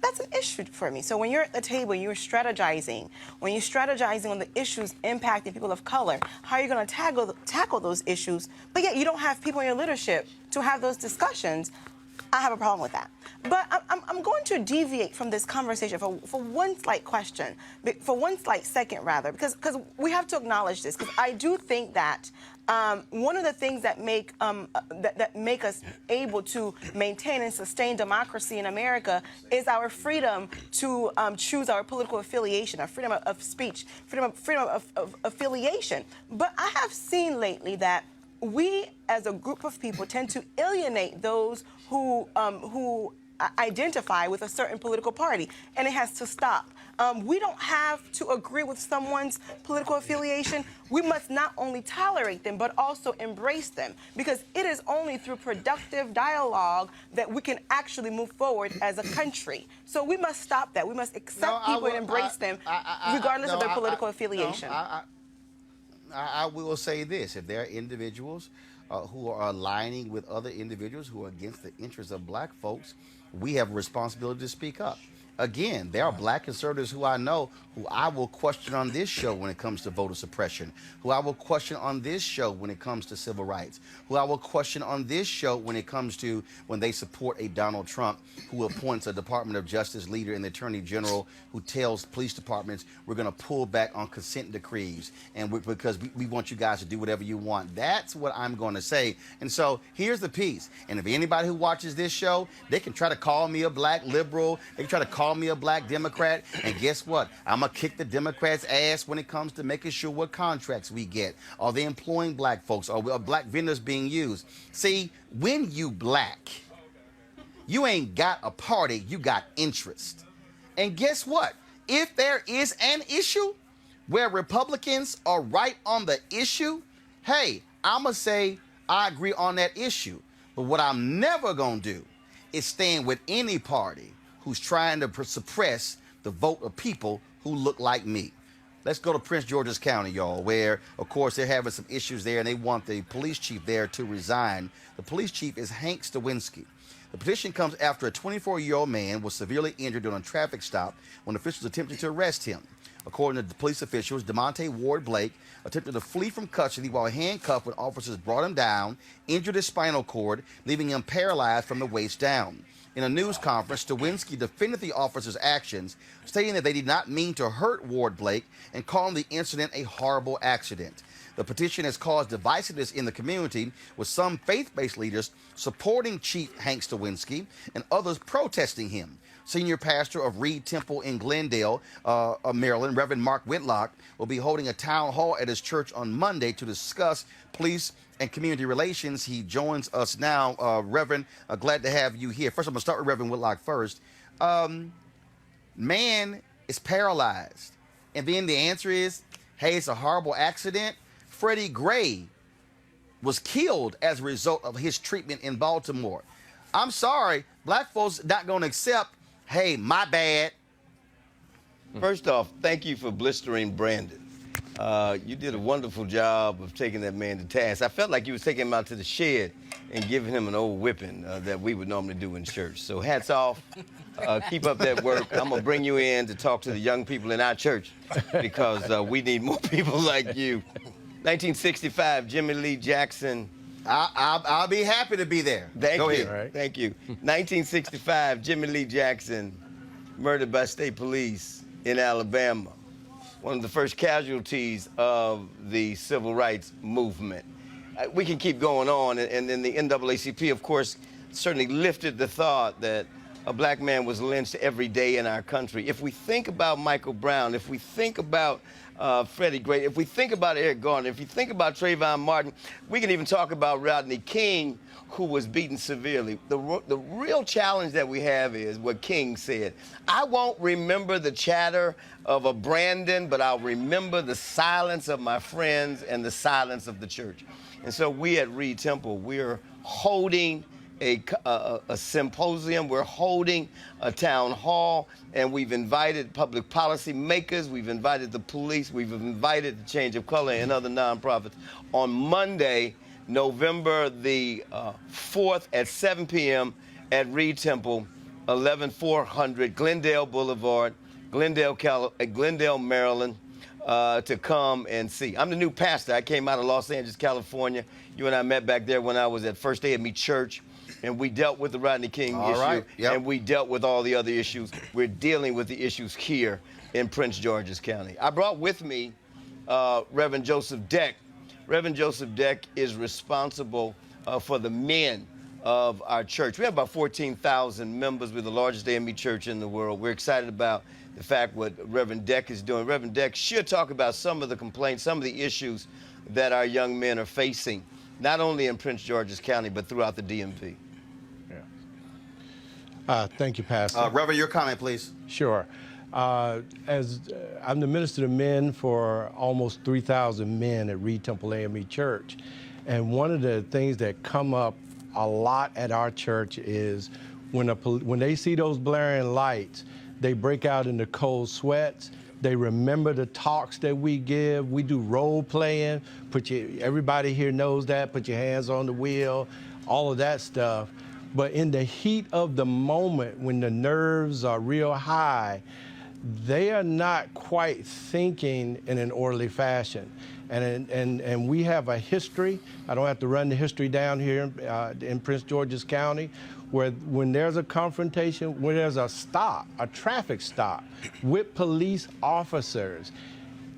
that's an issue for me. So when you're at the table, you're strategizing. When you're strategizing on the issues impacting people of color, how are you going to tackle those issues? But yet you don't have people in your leadership to have those discussions. I have a problem with that. But I'm going to deviate from this conversation for one slight question, for one slight second, rather, because we have to acknowledge this. Because I do think that one of the things that make us able to maintain and sustain democracy in America is our freedom to choose our political affiliation, our freedom of speech, freedom of affiliation. But I have seen lately that we, as a group of people, tend to alienate those who identify with a certain political party, and it has to stop. We don't have to agree with someone's political affiliation. We must not only tolerate them, but also embrace them, because it is only through productive dialogue that we can actually move forward as a country. So we must stop that. We must accept people and embrace them, regardless of their political affiliation.
I will say this. If there are individuals who are aligning with other individuals who are against the interests of black folks, we have a responsibility to speak up. Again, there are black conservatives who I know who I will question on this show when it comes to voter suppression, who I will question on this show when it comes to civil rights, who I will question on this show when it comes to when they support a Donald Trump who appoints a Department of Justice leader and the Attorney General who tells police departments we're going to pull back on consent decrees and because we want you guys to do whatever you want. That's what I'm going to say. And so here's the piece. And if anybody who watches this show, they can try to call me a black liberal, they can try to call me a black Democrat, and guess what? I'm going to kick the Democrats' ass when it comes to making sure what contracts we get. Are they employing black folks? Are black vendors being used? See, when you black, you ain't got a party, you got interest. And guess what? If there is an issue where Republicans are right on the issue, hey, I'm going to say I agree on that issue. But what I'm never going to do is stand with any party who's trying to suppress the vote of people who look like me. Let's go to Prince George's County, y'all, where, of course, they're having some issues there, and they want the police chief there to resign. The police chief is Hank Stawinski. The petition comes after a 24-year-old man was severely injured during a traffic stop when officials attempted to arrest him. According to the police officials, DeMonte Ward Blake attempted to flee from custody while handcuffed when officers brought him down, injured his spinal cord, leaving him paralyzed from the waist down. In a news conference, Stawinski defended the officers' actions, stating that they did not mean to hurt Ward Blake and calling the incident a horrible accident. The petition has caused divisiveness in the community, with some faith-based leaders supporting Chief Hank Stawinski and others protesting him. Senior pastor of Reed Temple in Glendale, Maryland, Reverend Mark Whitlock, will be holding a town hall at his church on Monday to discuss police and community relations. He joins us now. Reverend, glad to have you here. First, I'm going to start with Reverend Whitlock first. Man is paralyzed. And then the answer is, hey, it's a horrible accident. Freddie Gray was killed as a result of his treatment in Baltimore. I'm sorry, black folks not going to accept, hey, my bad.
First off, thank you for blistering Brandon. You did a wonderful job of taking that man to task. I felt like you was taking him out to the shed and giving him an old whipping that we would normally do in church. So hats off. Keep up that work. I'm going to bring you in to talk to the young people in our church because we need more people like you. 1965, Jimmy Lee Jackson
I'll be happy to be there.
Thank you.
Right.
Thank you. 1965, Jimmy Lee Jackson murdered by state police in Alabama. One of the first casualties of the civil rights movement. We can keep going on, and then the NAACP, of course, certainly lifted the thought that a black man was lynched every day in our country. If we think about Michael Brown, if we think about Freddie Gray, if we think about Eric Garner, if you think about Trayvon Martin, we can even talk about Rodney King, who was beaten severely. The real challenge that we have is what King said. I won't remember the chatter of a Brandon, but I'll remember the silence of my friends and the silence of the church. And so we at Reed Temple, we're holding a symposium, we're holding a town hall, and we've invited public policy makers, we've invited the police, we've invited the Change of Color and other nonprofits on Monday, November the 4th at 7 p.m. at Reed Temple, 11400 Glendale Boulevard, Glendale, Maryland, to come and see. I'm the new pastor. I came out of Los Angeles, California. You and I met back there when I was at First AME Church, and we dealt with the Rodney King issue, and we dealt with all the other issues. We're dealing with the issues here in Prince George's County. I brought with me Reverend Joseph Deck. Reverend Joseph Deck is responsible for the men of our church. We have about 14,000 members. We're the largest AME church in the world. We're excited about the fact what Reverend Deck is doing. Reverend Deck should talk about some of the complaints, some of the issues that our young men are facing, not only in Prince George's County, but throughout the DMV.
Thank you, Pastor.
Reverend, your comment, please.
Sure. As I'm the minister of men for almost 3,000 men at Reed Temple AME Church, and one of the things that come up a lot at our church is when they see those blaring lights, they break out into cold sweats. They remember the talks that we give. We do role playing. Everybody here knows that. Put your hands on the wheel, all of that stuff. But in the heat of the moment, when the nerves are real high, they are not quite thinking in an orderly fashion. And we have a history. I don't have to run the history down here in Prince George's County, where when there's a confrontation, when there's a stop, a traffic stop with police officers,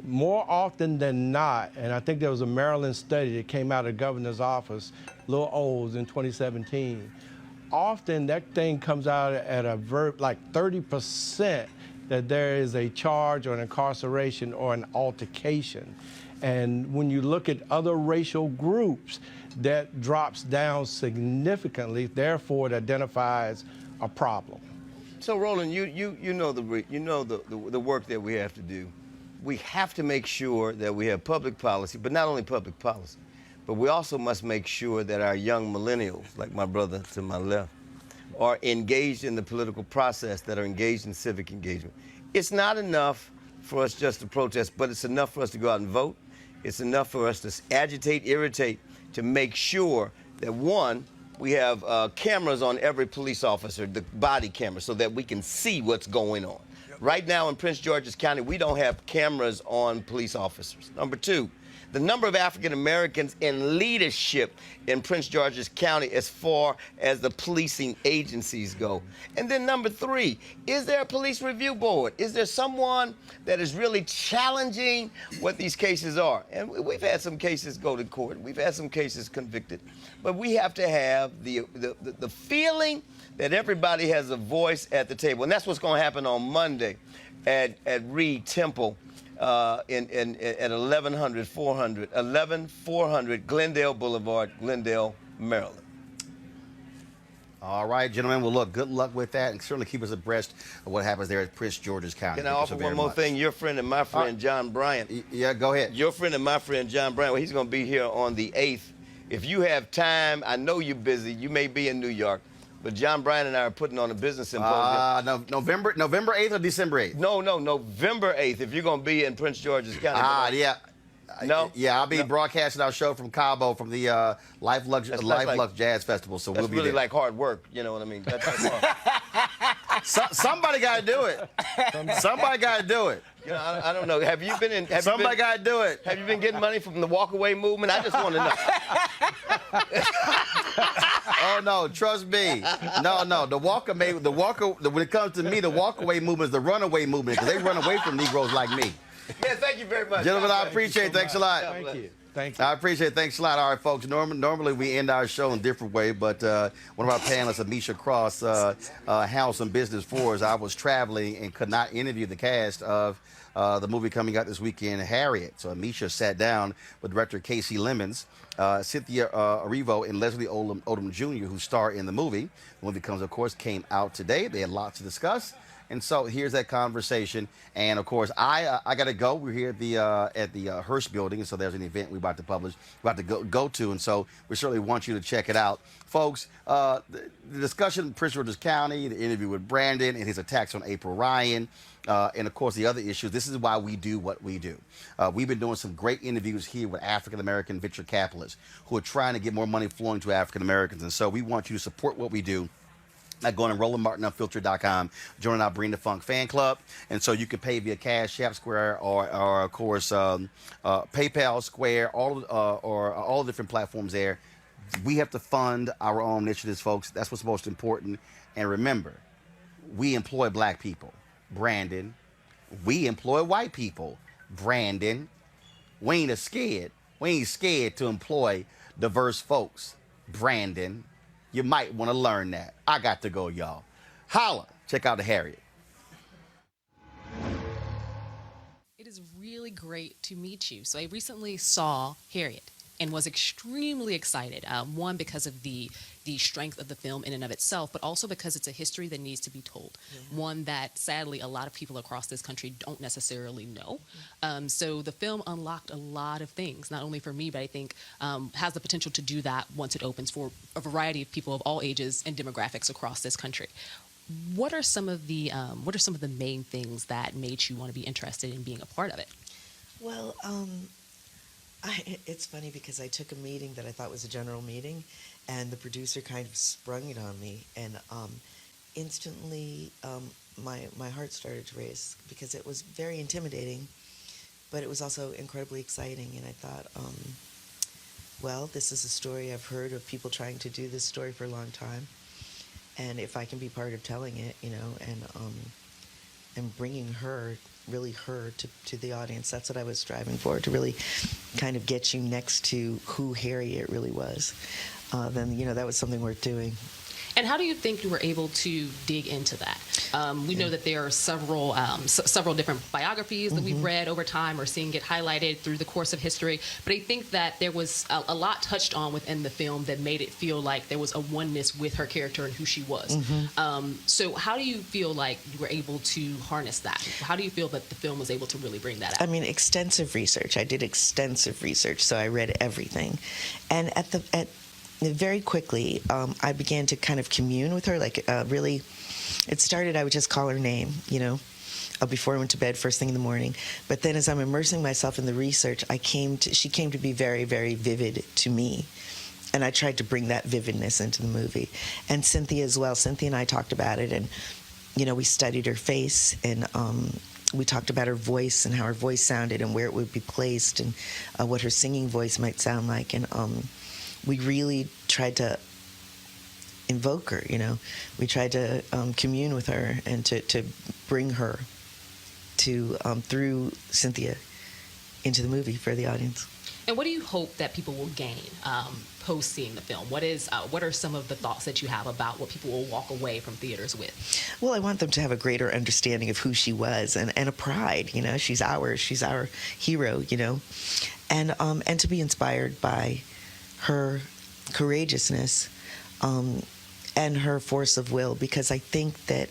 more often than not, and I think there was a Maryland study that came out of the governor's office, Lil O's in 2017, often that thing comes out at a like 30% that there is a charge or an incarceration or an altercation. And when you look at other racial groups, that drops down significantly. Therefore, it identifies a problem.
So, Roland, you know the work that we have to do. We have to make sure that we have public policy, but not only public policy, but we also must make sure that our young millennials, like my brother to my left, are engaged in the political process, that are engaged in civic engagement. It's not enough for us just to protest, but it's enough for us to go out and vote. It's enough for us to agitate, irritate, to make sure that, one, we have cameras on every police officer, the body camera, so that we can see what's going on. Right now in Prince George's County, we don't have cameras on police officers. Number two, the number of African Americans in leadership in Prince George's County as far as the policing agencies go. And then number three, is there a police review board? Is there someone that is really challenging what these cases are? And we've had some cases go to court. We've had some cases convicted. But we have to have the feeling that everybody has a voice at the table. And that's what's going to happen on Monday at Reed Temple. At 11400 Glendale Boulevard, Glendale, Maryland.
All right, gentlemen. Well, look, good luck with that, and certainly keep us abreast of what happens there at Prince George's County.
Can I offer one more thing? Your friend and my friend, John Bryant.
Yeah, go ahead.
Your friend and my friend, John Bryant, well, he's going to be here on the 8th. If you have time, I know you're busy. You may be in New York. But John Bryan and I are putting on a business symposium.
November 8th or December 8th?
No, November 8th, if you're going to be in Prince George's County.
Yeah.
No?
Yeah, I'll be broadcasting our show from Cabo from the Luxe Jazz Festival, so we'll be there.
That's really like hard work, you know what I mean? That's hard.
Somebody got to do it. Somebody got to do it.
You know, I don't know. Have you been in...
Somebody got to do it.
Have you been getting money from the walkaway movement? I just want to know.
Oh no, trust me. No, when it comes to me, the walk-away movement is the runaway movement because they run away from Negroes like me.
Yeah, thank you very much.
Gentlemen, I appreciate it. Thanks a lot.
Thank you. Thank you.
I appreciate it. Thanks a lot. All right, folks. Normally we end our show in a different way, but one of our panelists, Amisha Cross, handled some business for us. I was traveling and could not interview the cast of the movie coming out this weekend, Harriet. So Amisha sat down with director Casey Lemons, Cynthia Erivo, and Leslie Odom Jr., who star in the movie. The movie came out today. They had lots to discuss. And so here's that conversation. And of course, I got to go. We're here at the Hearst building. And so there's an event we're about to go to. And so we certainly want you to check it out. Folks, the discussion in Prince George's County, the interview with Brandon and his attacks on April Ryan, and of course the other issues. This is why we do what we do. We've been doing some great interviews here with African-American venture capitalists who are trying to get more money flowing to African-Americans. And so we want you to support what we do by going to RolandMartinUnfiltered.com, joining our Bring the Funk fan club. And so you can pay via Cash App, Square, or of course, PayPal, Square, all the different platforms there. We have to fund our own initiatives, folks. That's what's most important. And remember, we employ black people, Brandon. We employ white people, Brandon. We ain't scared. We ain't scared to employ diverse folks, Brandon. You might want to learn that. I got to go, y'all. Holla. Check out the Harriet.
It is really great to meet you. So I recently saw Harriet and was extremely excited. One, because of the strength of the film in and of itself, but also because it's a history that needs to be told. Mm-hmm. One that, sadly, a lot of people across this country don't necessarily know. So the film unlocked a lot of things, not only for me, but I think has the potential to do that once it opens for a variety of people of all ages and demographics across this country. What are some of the main things that made you want to be interested in being a part of it?
Well, it's funny because I took a meeting that I thought was a general meeting, and the producer kind of sprung it on me, and instantly my heart started to race because it was very intimidating, but it was also incredibly exciting. And I thought, well, this is a story I've heard of people trying to do this story for a long time, and if I can be part of telling it, and bringing her to the audience, that's what I was striving for, to really kind of get you next to who Harriet really was. Then that was something worth doing.
And how do you think you were able to dig into that? We know that there are several different biographies that we've read over time or seen get highlighted through the course of history. But I think that there was a lot touched on within the film that made it feel like there was a oneness with her character and who she was. So how do you feel like you were able to harness that? How do you feel that the film was able to really bring that out?
I mean, extensive research. I did extensive research, so I read everything. And very quickly, I began to kind of commune with her, really. It started, I would just call her name, before I went to bed first thing in the morning. But then as I'm immersing myself in the research, she came to be very, very vivid to me. And I tried to bring that vividness into the movie. And Cynthia as well. Cynthia and I talked about it, and, we studied her face, and we talked about her voice and how her voice sounded and where it would be placed and what her singing voice might sound like. And we really tried to invoke her, We tried to commune with her and to bring her to through Cynthia into the movie for the audience.
And what do you hope that people will gain post seeing the film? What are some of the thoughts that you have about what people will walk away from theaters with?
Well, I want them to have a greater understanding of who she was and a pride, she's our hero, and to be inspired by her courageousness and her force of will, because I think that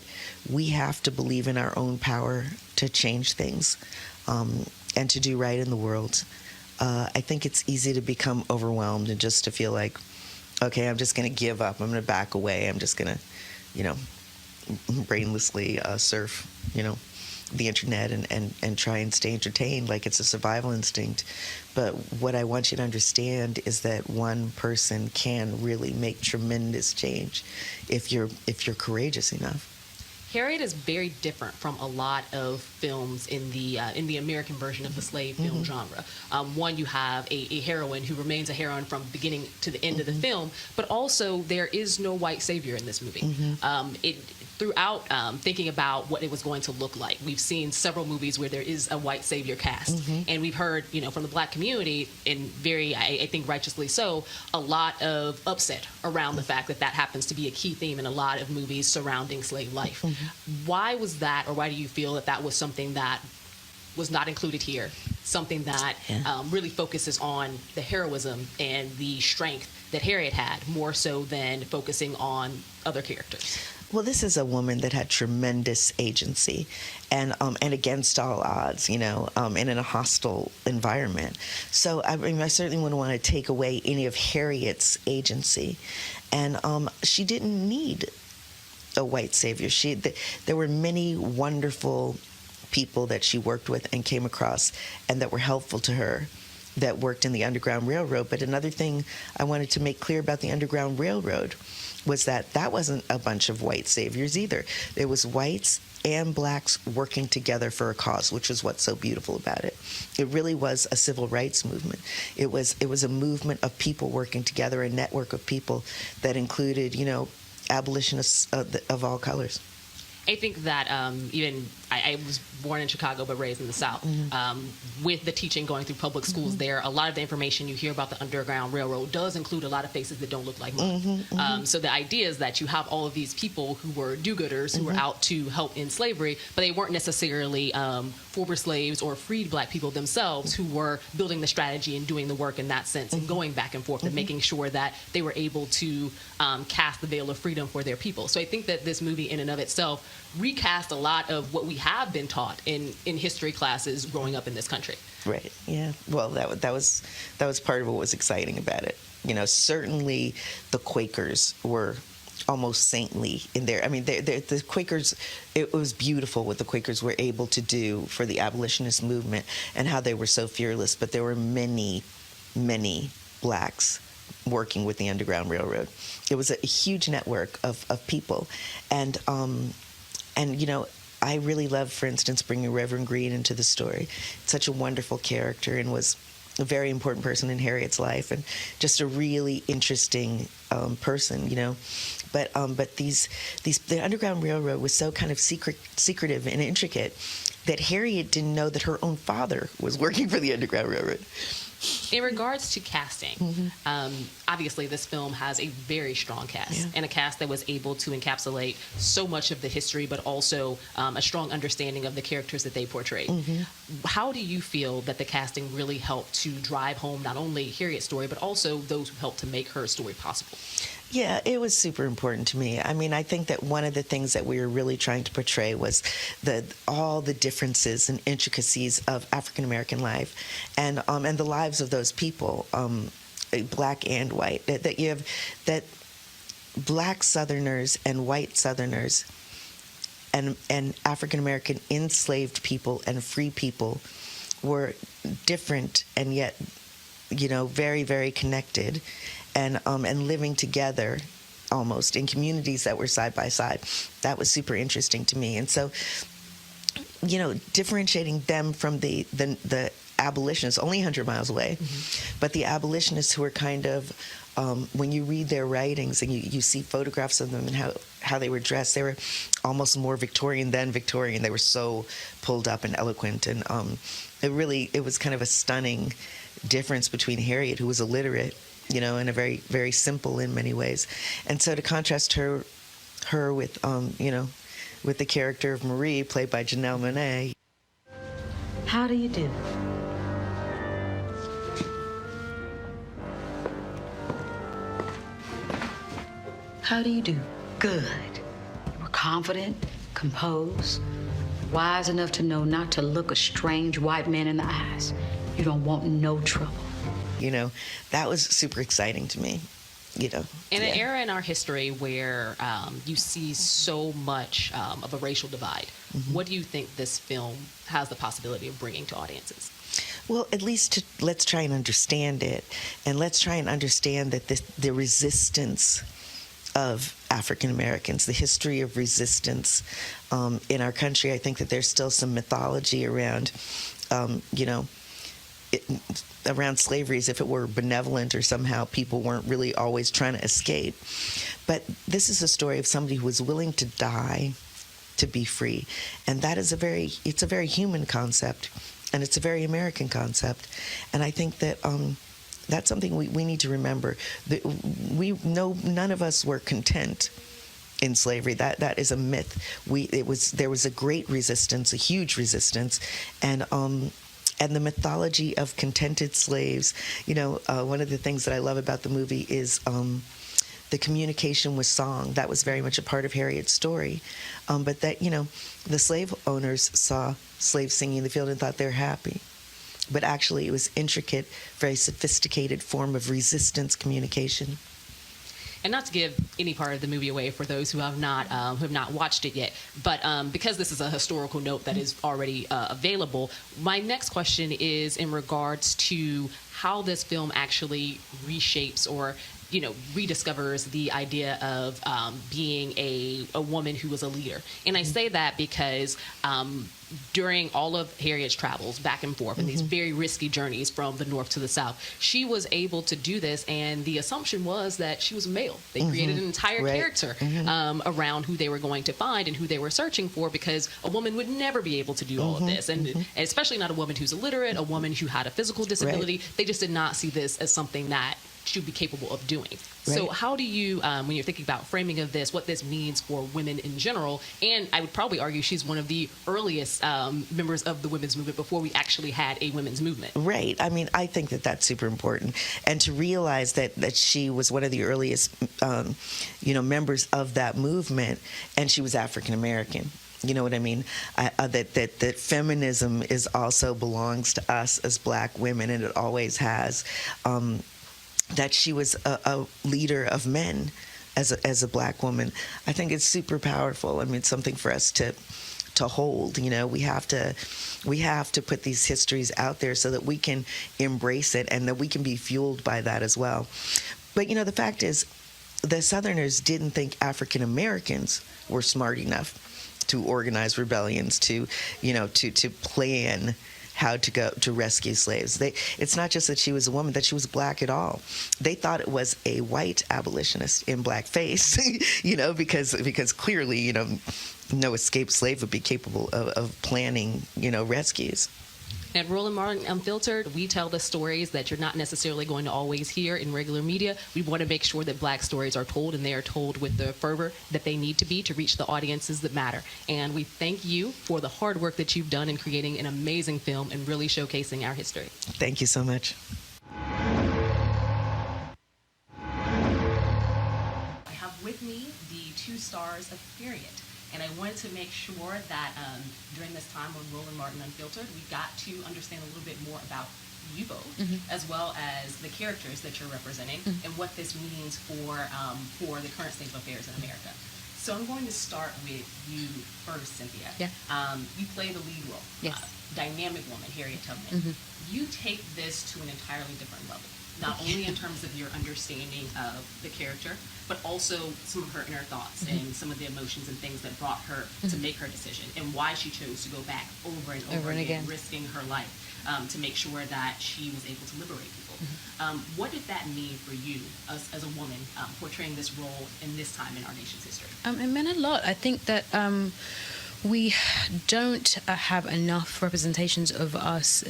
we have to believe in our own power to change things and to do right in the world. I think it's easy to become overwhelmed and just to feel like, okay, I'm just going to give up. I'm going to back away. I'm just going to, brainlessly surf, the internet and try and stay entertained like it's a survival instinct. But what I want you to understand is that one person can really make tremendous change if you're courageous enough.
Harriet is very different from a lot of films in the American version of the slave film genre. One, you have a heroine who remains a heroine from beginning to the end of the film, but also there is no white savior in this movie. Throughout thinking about what it was going to look like, we've seen several movies where there is a white savior cast, and we've heard, from the Black community, and very, I think righteously so, a lot of upset around the fact that that happens to be a key theme in a lot of movies surrounding slave life. Why was that, or why do you feel that that was something that was not included here, something that really focuses on the heroism and the strength that Harriet had, more so than focusing on other characters?
Well, this is a woman that had tremendous agency, and against all odds, and in a hostile environment. So I certainly wouldn't want to take away any of Harriet's agency, and she didn't need a white savior. There were many wonderful people that she worked with and came across, and that were helpful to her, that worked in the Underground Railroad. But another thing I wanted to make clear about the Underground Railroad was that wasn't a bunch of white saviors either. It was whites and blacks working together for a cause, which is what's so beautiful about it. It really was a civil rights movement. It was a movement of people working together, a network of people that included, abolitionists of all colors.
I think that even I was born in Chicago but raised in the South. With the teaching going through public schools there, a lot of the information you hear about the Underground Railroad does include a lot of faces that don't look like mine. So the idea is that you have all of these people who were do-gooders, who were out to help in slavery, but they weren't necessarily former slaves or freed black people themselves who were building the strategy and doing the work in that sense, and going back and forth and making sure that they were able to cast the veil of freedom for their people. So I think that this movie in and of itself recast a lot of what we have been taught in history classes growing up in this country.
Right. Yeah. Well, that was part of what was exciting about it. Certainly the Quakers were almost saintly in there. I mean, the Quakers, it was beautiful what the Quakers were able to do for the abolitionist movement and how they were so fearless. But there were many, many blacks working with the Underground Railroad. It was a huge network of people. And I really love, for instance, bringing Reverend Green into the story. Such a wonderful character, and was a very important person in Harriet's life, and just a really interesting person, But the Underground Railroad was so kind of secretive and intricate that Harriet didn't know that her own father was working for the Underground Railroad.
In regards to casting, obviously this film has a very strong cast, and a cast that was able to encapsulate so much of the history, but also a strong understanding of the characters that they portrayed. How do you feel that the casting really helped to drive home not only Harriet's story, but also those who helped to make her story possible?
Yeah, it was super important to me. I mean, I think that one of the things that we were really trying to portray was all the differences and intricacies of African American life, and the lives of those people, black and white. That black Southerners and white Southerners, and African American enslaved people and free people were different, and yet, very, very connected. And living together almost in communities that were side by side. That was super interesting to me. And so, differentiating them from the abolitionists, only 100 miles away, but the abolitionists who were kind of, when you read their writings and you see photographs of them and how they were dressed, they were almost more Victorian than Victorian. They were so pulled up and eloquent. And it was kind of a stunning difference between Harriet, who was illiterate, and a very, very simple in many ways. And so to contrast her with, with the character of Marie, played by Janelle Monáe.
How do you do? How do you do? Good. You were confident, composed, wise enough to know not to look a strange white man in the eyes. You don't want no trouble.
That was super exciting to me, In
an era in our history where you see so much of a racial divide, what do you think this film has the possibility of bringing to audiences?
Well, at least let's try and understand it, and let's try and understand that the resistance of African Americans, the history of resistance in our country. I think that there's still some mythology around, around slavery as if it were benevolent or somehow people weren't really always trying to escape. But this is a story of somebody who was willing to die to be free. And that is it's a very human concept, and it's a very American concept. And I think that that's something we need to remember. That none of us were content in slavery. That is a myth. There was a great resistance, a huge resistance, and the mythology of contented slaves. One of the things that I love about the movie is the communication with song. That was very much a part of Harriet's story. But that, the slave owners saw slaves singing in the field and thought they're happy. But actually it was intricate, very sophisticated form of resistance communication.
And not to give any part of the movie away for those who have not watched it yet, but because this is a historical note that is already available, my next question is in regards to how this film actually reshapes or rediscovers the idea of being a woman who was a leader. And I say that because during all of Harriet's travels back and forth and these very risky journeys from the north to the south, she was able to do this, and the assumption was that she was a male. They created an entire character around who they were going to find and who they were searching for, because a woman would never be able to do all of this, and especially not a woman who's illiterate, a woman who had a physical disability. They just did not see this as something that should be capable of doing. So how do you, when you're thinking about framing of this, what this means for women in general, and I would probably argue she's one of the earliest members of the women's movement before we actually had a women's movement.
Right. I mean, I think that that's super important. And to realize that she was one of the earliest, members of that movement, and she was African American. You know what I mean? That feminism is also belongs to us as Black women, and it always has. That she was a leader of men as a Black woman, I think it's super powerful. I mean, it's something for us to hold. We have to put these histories out there so that we can embrace it and that we can be fueled by that as well. But the fact is, the Southerners didn't think African Americans were smart enough to organize rebellions, to plan how to go to rescue slaves. It's not just that she was a woman, that she was Black at all. They thought it was a white abolitionist in blackface, because clearly, no escaped slave would be capable of planning, rescues.
At Roland Martin Unfiltered, we tell the stories that you're not necessarily going to always hear in regular media. We want to make sure that Black stories are told, and they are told with the fervor that they need to be to reach the audiences that matter. And we thank you for the hard work that you've done in creating an amazing film and really showcasing our history.
Thank you so much.
I have with me the 2 stars of Harriet. And I wanted to make sure that during this time on Roland Martin Unfiltered, we got to understand a little bit more about you both, as well as the characters that you're representing, and what this means for the current state of affairs in America. So I'm going to start with you first, Cynthia.
Yeah.
You play the lead role.
Yes.
Dynamic woman, Harriet Tubman. You take this to an entirely different level. Not only in terms of your understanding of the character, but also some of her inner thoughts and some of the emotions and things that brought her to make her decision, and why she chose to go back over and over again, risking her life to make sure that she was able to liberate people. What did that mean for you as a woman portraying this role in this time in our nation's history?
It meant a lot. I think that we don't have enough representations of us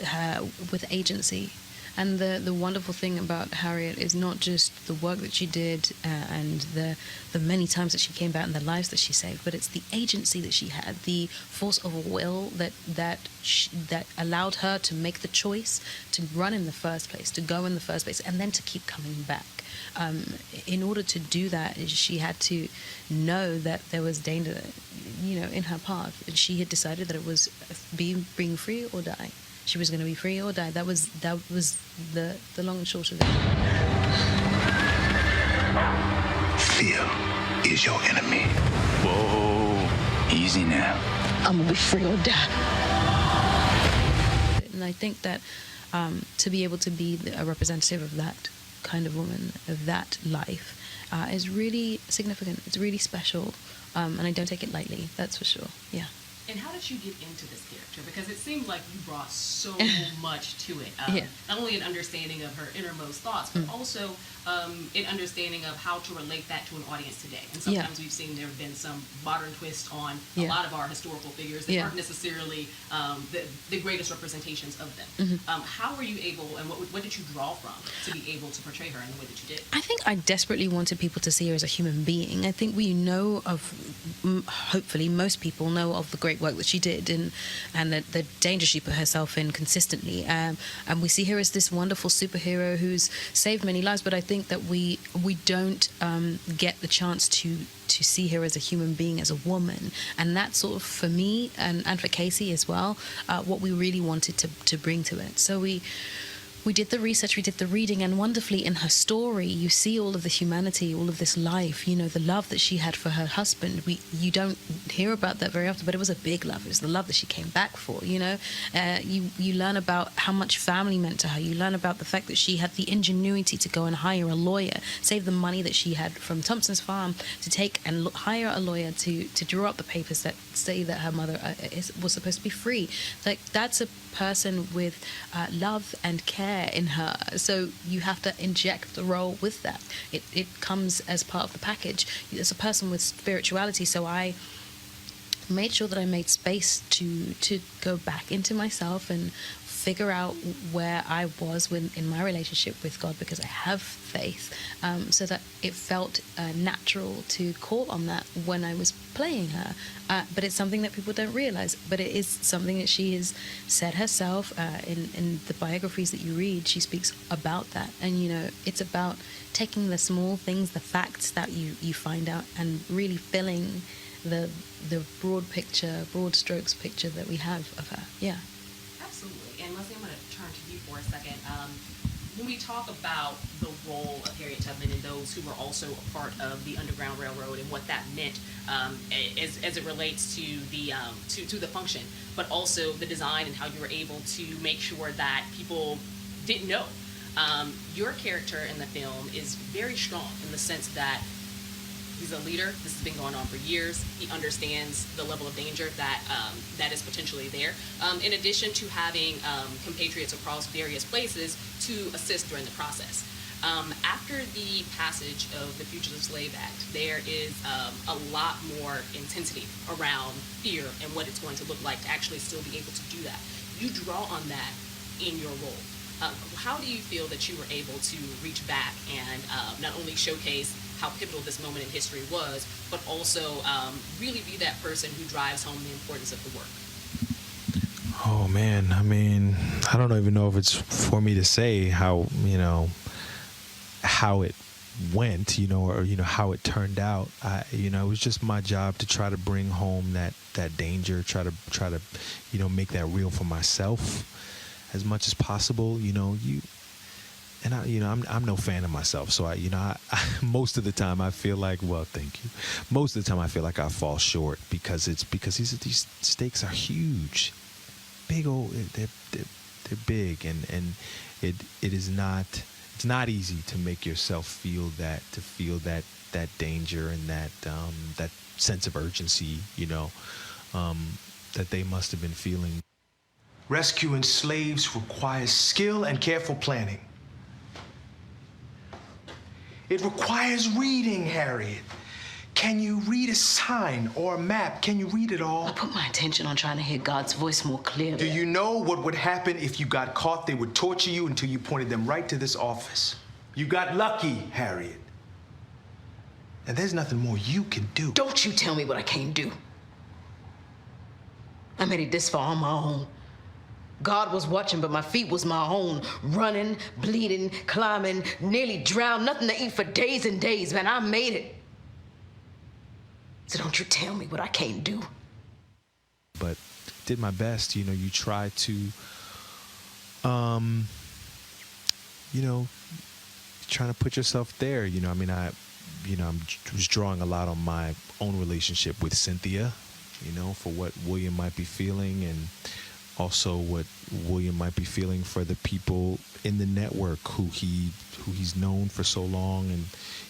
with agency. And the wonderful thing about Harriet is not just the work that she did and the many times that she came back and the lives that she saved, but it's the agency that she had, the force of will that allowed her to make the choice to run in the first place, to go in the first place, and then to keep coming back. In order to do that, she had to know that there was danger, in her path. And she had decided that it was being free or die. She was going to be free or die. That was the long and short of it.
Fear is your enemy. Whoa, easy now.
I'm going to be free or die. And I think that to be able to be a representative of that kind of woman, of that life, is really significant. It's really special, and I don't take it lightly, that's for sure, yeah.
And how did you get into this character? Because it seemed like you brought so much to it.
Yeah.
Not only an understanding of her innermost thoughts, but also an understanding of how to relate that to an audience today. And sometimes we've seen there have been some modern twists on a lot of our historical figures that aren't necessarily the greatest representations of them. How were you able, and what did you draw from to be able to portray her in the way that you did?
I think I desperately wanted people to see her as a human being. I think we know of, hopefully most people know of the great work that she did and the danger she put herself in consistently. And we see her as this wonderful superhero who's saved many lives, but I think that we don't get the chance to see her as a human being, as a woman. And that's sort of, for me and for Casey as well, what we really wanted to bring to it. So we did the research, we did the reading, and wonderfully in her story, you see all of the humanity, all of this life, you know, the love that she had for her husband. You don't hear about that very often, but it was a big love. It was the love that she came back for, you know. You learn about how much family meant to her. You learn about the fact that she had the ingenuity to go and hire a lawyer, save the money that she had from Thompson's farm to take and hire a lawyer to draw up the papers that say that her mother was supposed to be free. Like, that's a person with love and care in her, so you have to inject the role with that. It comes as part of the package. As a person with spirituality, so I made sure that I made space to go back into myself and figure out where I was in my relationship with God, because I have faith, so that it felt natural to call on that when I was playing her. But it's something that people don't realize, but it is something that she has said herself. In the biographies that you read, she speaks about that. And, you know, it's about taking the small things, the facts that you find out, and really filling the broad picture, broad strokes picture that we have of her. Yeah.
Absolutely. And Leslie, I'm going to turn to you for a second. When we talk about the role of Harriet Tubman and those who were also a part of the Underground Railroad and what that meant as it relates to the function, but also the design and how you were able to make sure that people didn't know. Your character in the film is very strong in the sense that he's a leader. This has been going on for years. He understands the level of danger that is potentially there. In addition to having compatriots across various places to assist during the process. After the passage of the Fugitive Slave Act, there is a lot more intensity around fear and what it's going to look like to actually still be able to do that. You draw on that in your role. How do you feel that you were able to reach back and not only showcase how pivotal this moment in history was, but also really be that person who drives home the importance of the work?
Oh man, I mean, I don't even know if it's for me to say how it went, or how it turned out. It was just my job to try to bring home that danger, try to make that real for myself as much as possible. I'm no fan of myself, so I most of the time I feel like, well, thank you. Most of the time I feel like I fall short because these stakes are huge, big old. They're big, and it is not. It's not easy to make yourself feel that danger and that sense of urgency, that they must have been feeling.
Rescuing slaves requires skill and careful planning. It requires reading, Harriet. Can you read a sign or a map? Can you read it all?
I put my attention on trying to hear God's voice more clearly.
Do you know what would happen if you got caught? They would torture you until you pointed them right to this office. You got lucky, Harriet. And there's nothing more you can do.
Don't you tell me what I can't do. I made it this far on my own. God was watching, but my feet was my own. Running, bleeding, climbing, nearly drowned, nothing to eat for days and days, man. I made it. So don't you tell me what I can't do.
But did my best, you try to, trying to put yourself there, I was drawing a lot on my own relationship with Cynthia, for what William might be feeling, and also what William might be feeling for the people in the network who he's known for so long, and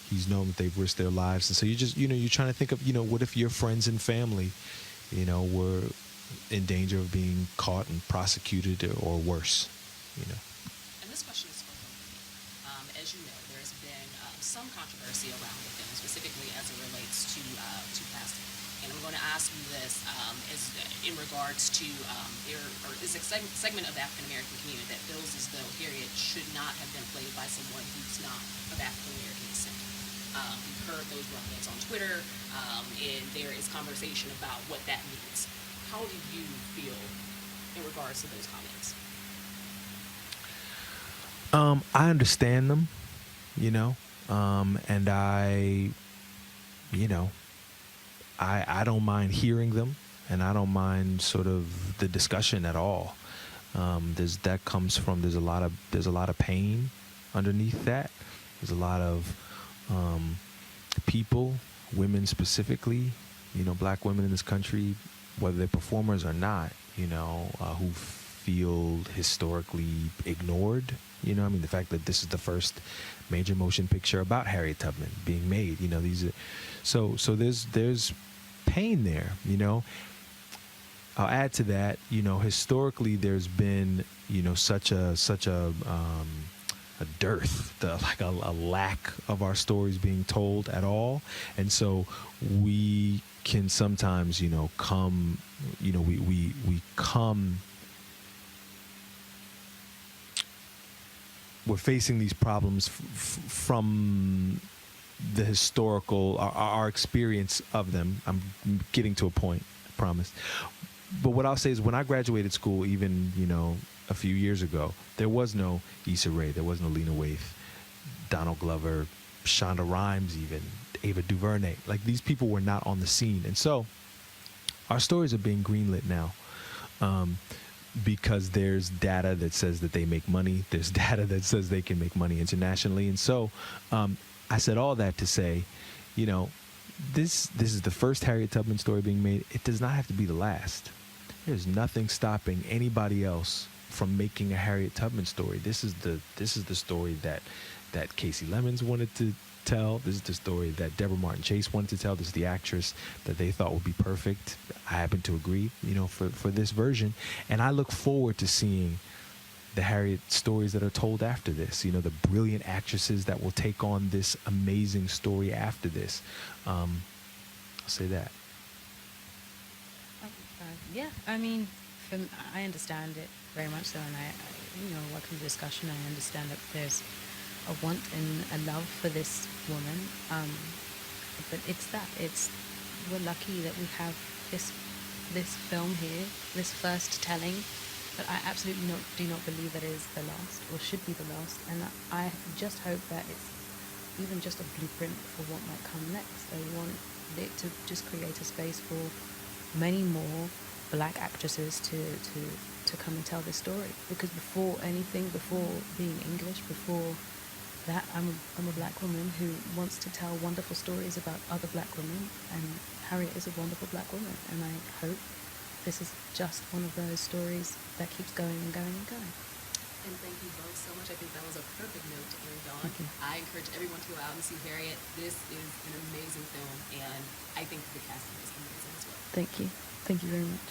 he's known that they've risked their lives. And so you're trying to think of, what if your friends and family, were in danger of being caught and prosecuted or worse,
And this question is for both. As you know, there's been some controversy around the film, specifically as it relates to casting. And I'm going to ask you this as in regards to there is a segment of the African American community that feels as though Harriet should not have been played by someone who's not of African American descent. We've heard those rumblings on Twitter, and there is conversation about what that means. How do you feel in regards to those comments?
I understand them, and I don't mind hearing them, and I don't mind sort of the discussion at all. There's a lot of pain underneath that. There's a lot of people, women specifically, black women in this country, whether they're performers or not, who feel historically ignored. The fact that this is the first major motion picture about Harriet Tubman being made. These are so there's pain there. I'll add to that. Historically, there's been such a dearth, a lack of our stories being told at all, and so we can sometimes come. We come. We're facing these problems from the historical, our experience of them. I'm getting to a point, I promise. But what I'll say is, when I graduated school, even, a few years ago, there was no Issa Rae, there was no Lena Waithe, Donald Glover, Shonda Rhimes even, Ava DuVernay. Like, these people were not on the scene. And so our stories are being greenlit now. Because there's data that says that they make money. There's data that says they can make money internationally. And so I said all that to say, this is the first Harriet Tubman story being made. It does not have to be the last. There's nothing stopping anybody else from making a Harriet Tubman story. This is the story that Casey Lemons wanted to tell. This is the story that Deborah Martin Chase wanted to tell. This is the actress that they thought would be perfect. I happen to agree, for this version. And I look forward to seeing the Harriet stories that are told after this. The brilliant actresses that will take on this amazing story after this. I'll say that.
Yeah, I understand it very much so, and I welcome the discussion. I understand that there's a want and a love for this woman, but we're lucky that we have this film here, this first telling, but I absolutely do not believe that it is the last, or should be the last, and I just hope that it's even just a blueprint for what might come next. I want it to just create a space for many more black actresses to come and tell this story, because before being English, before that, I'm a black woman who wants to tell wonderful stories about other black women, and Harriet is a wonderful black woman, and I hope this is just one of those stories that keeps going and going and going.
And thank you both so much. I think that was a perfect note to end on. I encourage everyone to go out and see Harriet. This is an amazing film, and I think the casting is amazing as well.
Thank you. Thank you very much.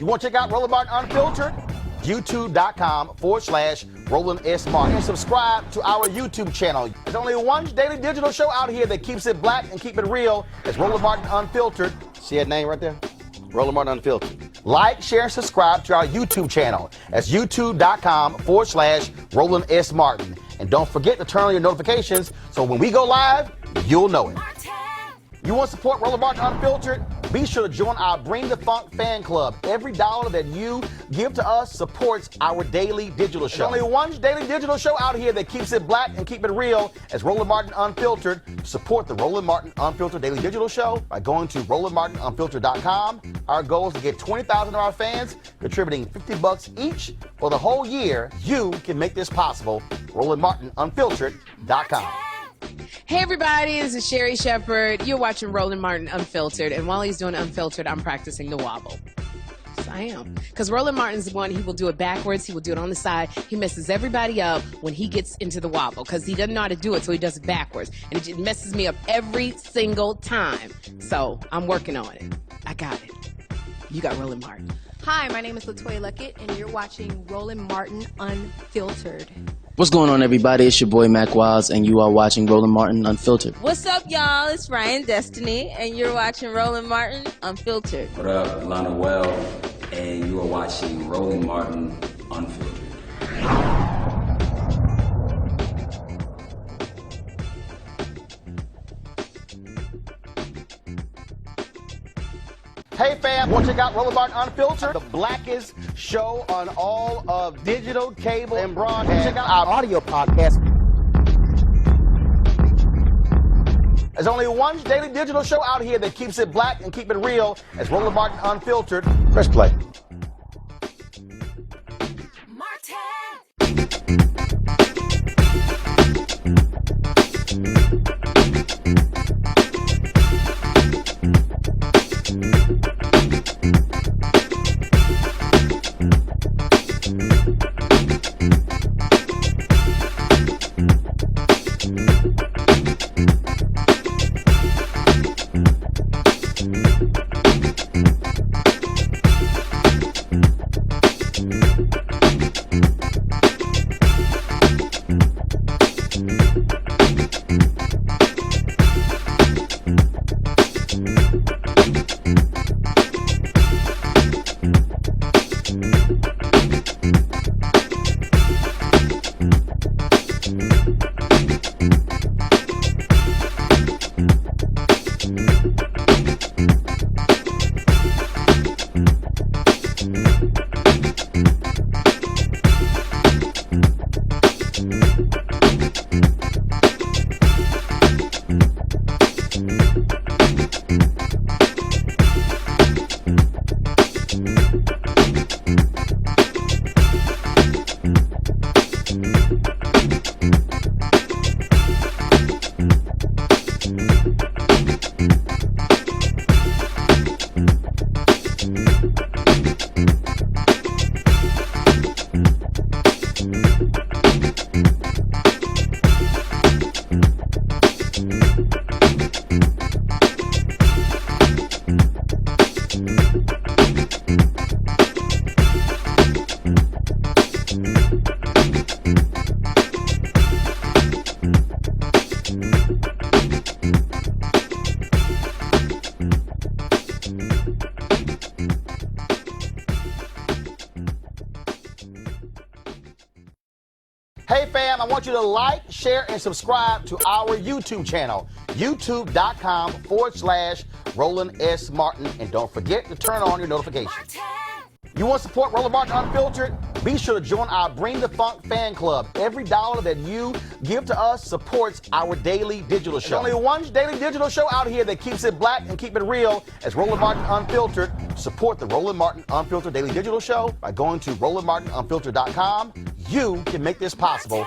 You want to check out Roland Martin Unfiltered? YouTube.com/Roland S. Martin. And subscribe to our YouTube channel. There's only one daily digital show out here that keeps it black and keep it real. It's Roland Martin Unfiltered. See that name right there? Roland Martin Unfiltered. Like, share, and subscribe to our YouTube channel. That's YouTube.com/Roland S. Martin. And don't forget to turn on your notifications so when we go live, you'll know it. You want to support Roland Martin Unfiltered? Be sure to join our Bring the Funk fan club. Every dollar that you give to us supports our daily digital show. There's only one daily digital show out here that keeps it black and keep it real. It's Roland Martin Unfiltered. Support the Roland Martin Unfiltered daily digital show by going to RolandMartinUnfiltered.com. Our goal is to get 20,000 of our fans contributing $50 each for the whole year. You can make this possible. RolandMartinUnfiltered.com.
Hey everybody, this is Sherry Shepherd. You're watching Roland Martin Unfiltered, and while he's doing Unfiltered, I'm practicing the wobble. Yes, I am. Because Roland Martin's the one, he will do it backwards, he will do it on the side. He messes everybody up when he gets into the wobble, because he doesn't know how to do it, so he does it backwards. And it just messes me up every single time. So I'm working on it. I got it. You got Roland Martin.
Hi, my name is LaToya Luckett, and you're watching Roland Martin Unfiltered.
What's going on, everybody? It's your boy Mac Wiles, and you are watching Roland Martin Unfiltered.
What's up, y'all? It's Ryan Destiny, and you're watching Roland Martin Unfiltered.
What up, Lana Well, and you are watching Roland Martin Unfiltered.
Hey fam, want to check out Roland Martin Unfiltered? The blackest show on all of digital, cable, and broadcast. Check out our audio podcast. There's only one daily digital show out here that keeps it black and keep it real. It's Roland Martin Unfiltered. Press play. Hey fam, I want you to like, share, and subscribe to our YouTube channel, youtube.com/Roland S. Martin. And don't forget to turn on your notifications. You want to support Roland Martin Unfiltered? Be sure to join our Bring the Funk fan club. Every dollar that you give to us supports our daily digital show. There's only one daily digital show out here that keeps it black and keep it real. It's Roland Martin Unfiltered. Support the Roland Martin Unfiltered daily digital show by going to RolandMartinUnfiltered.com. You can make this possible.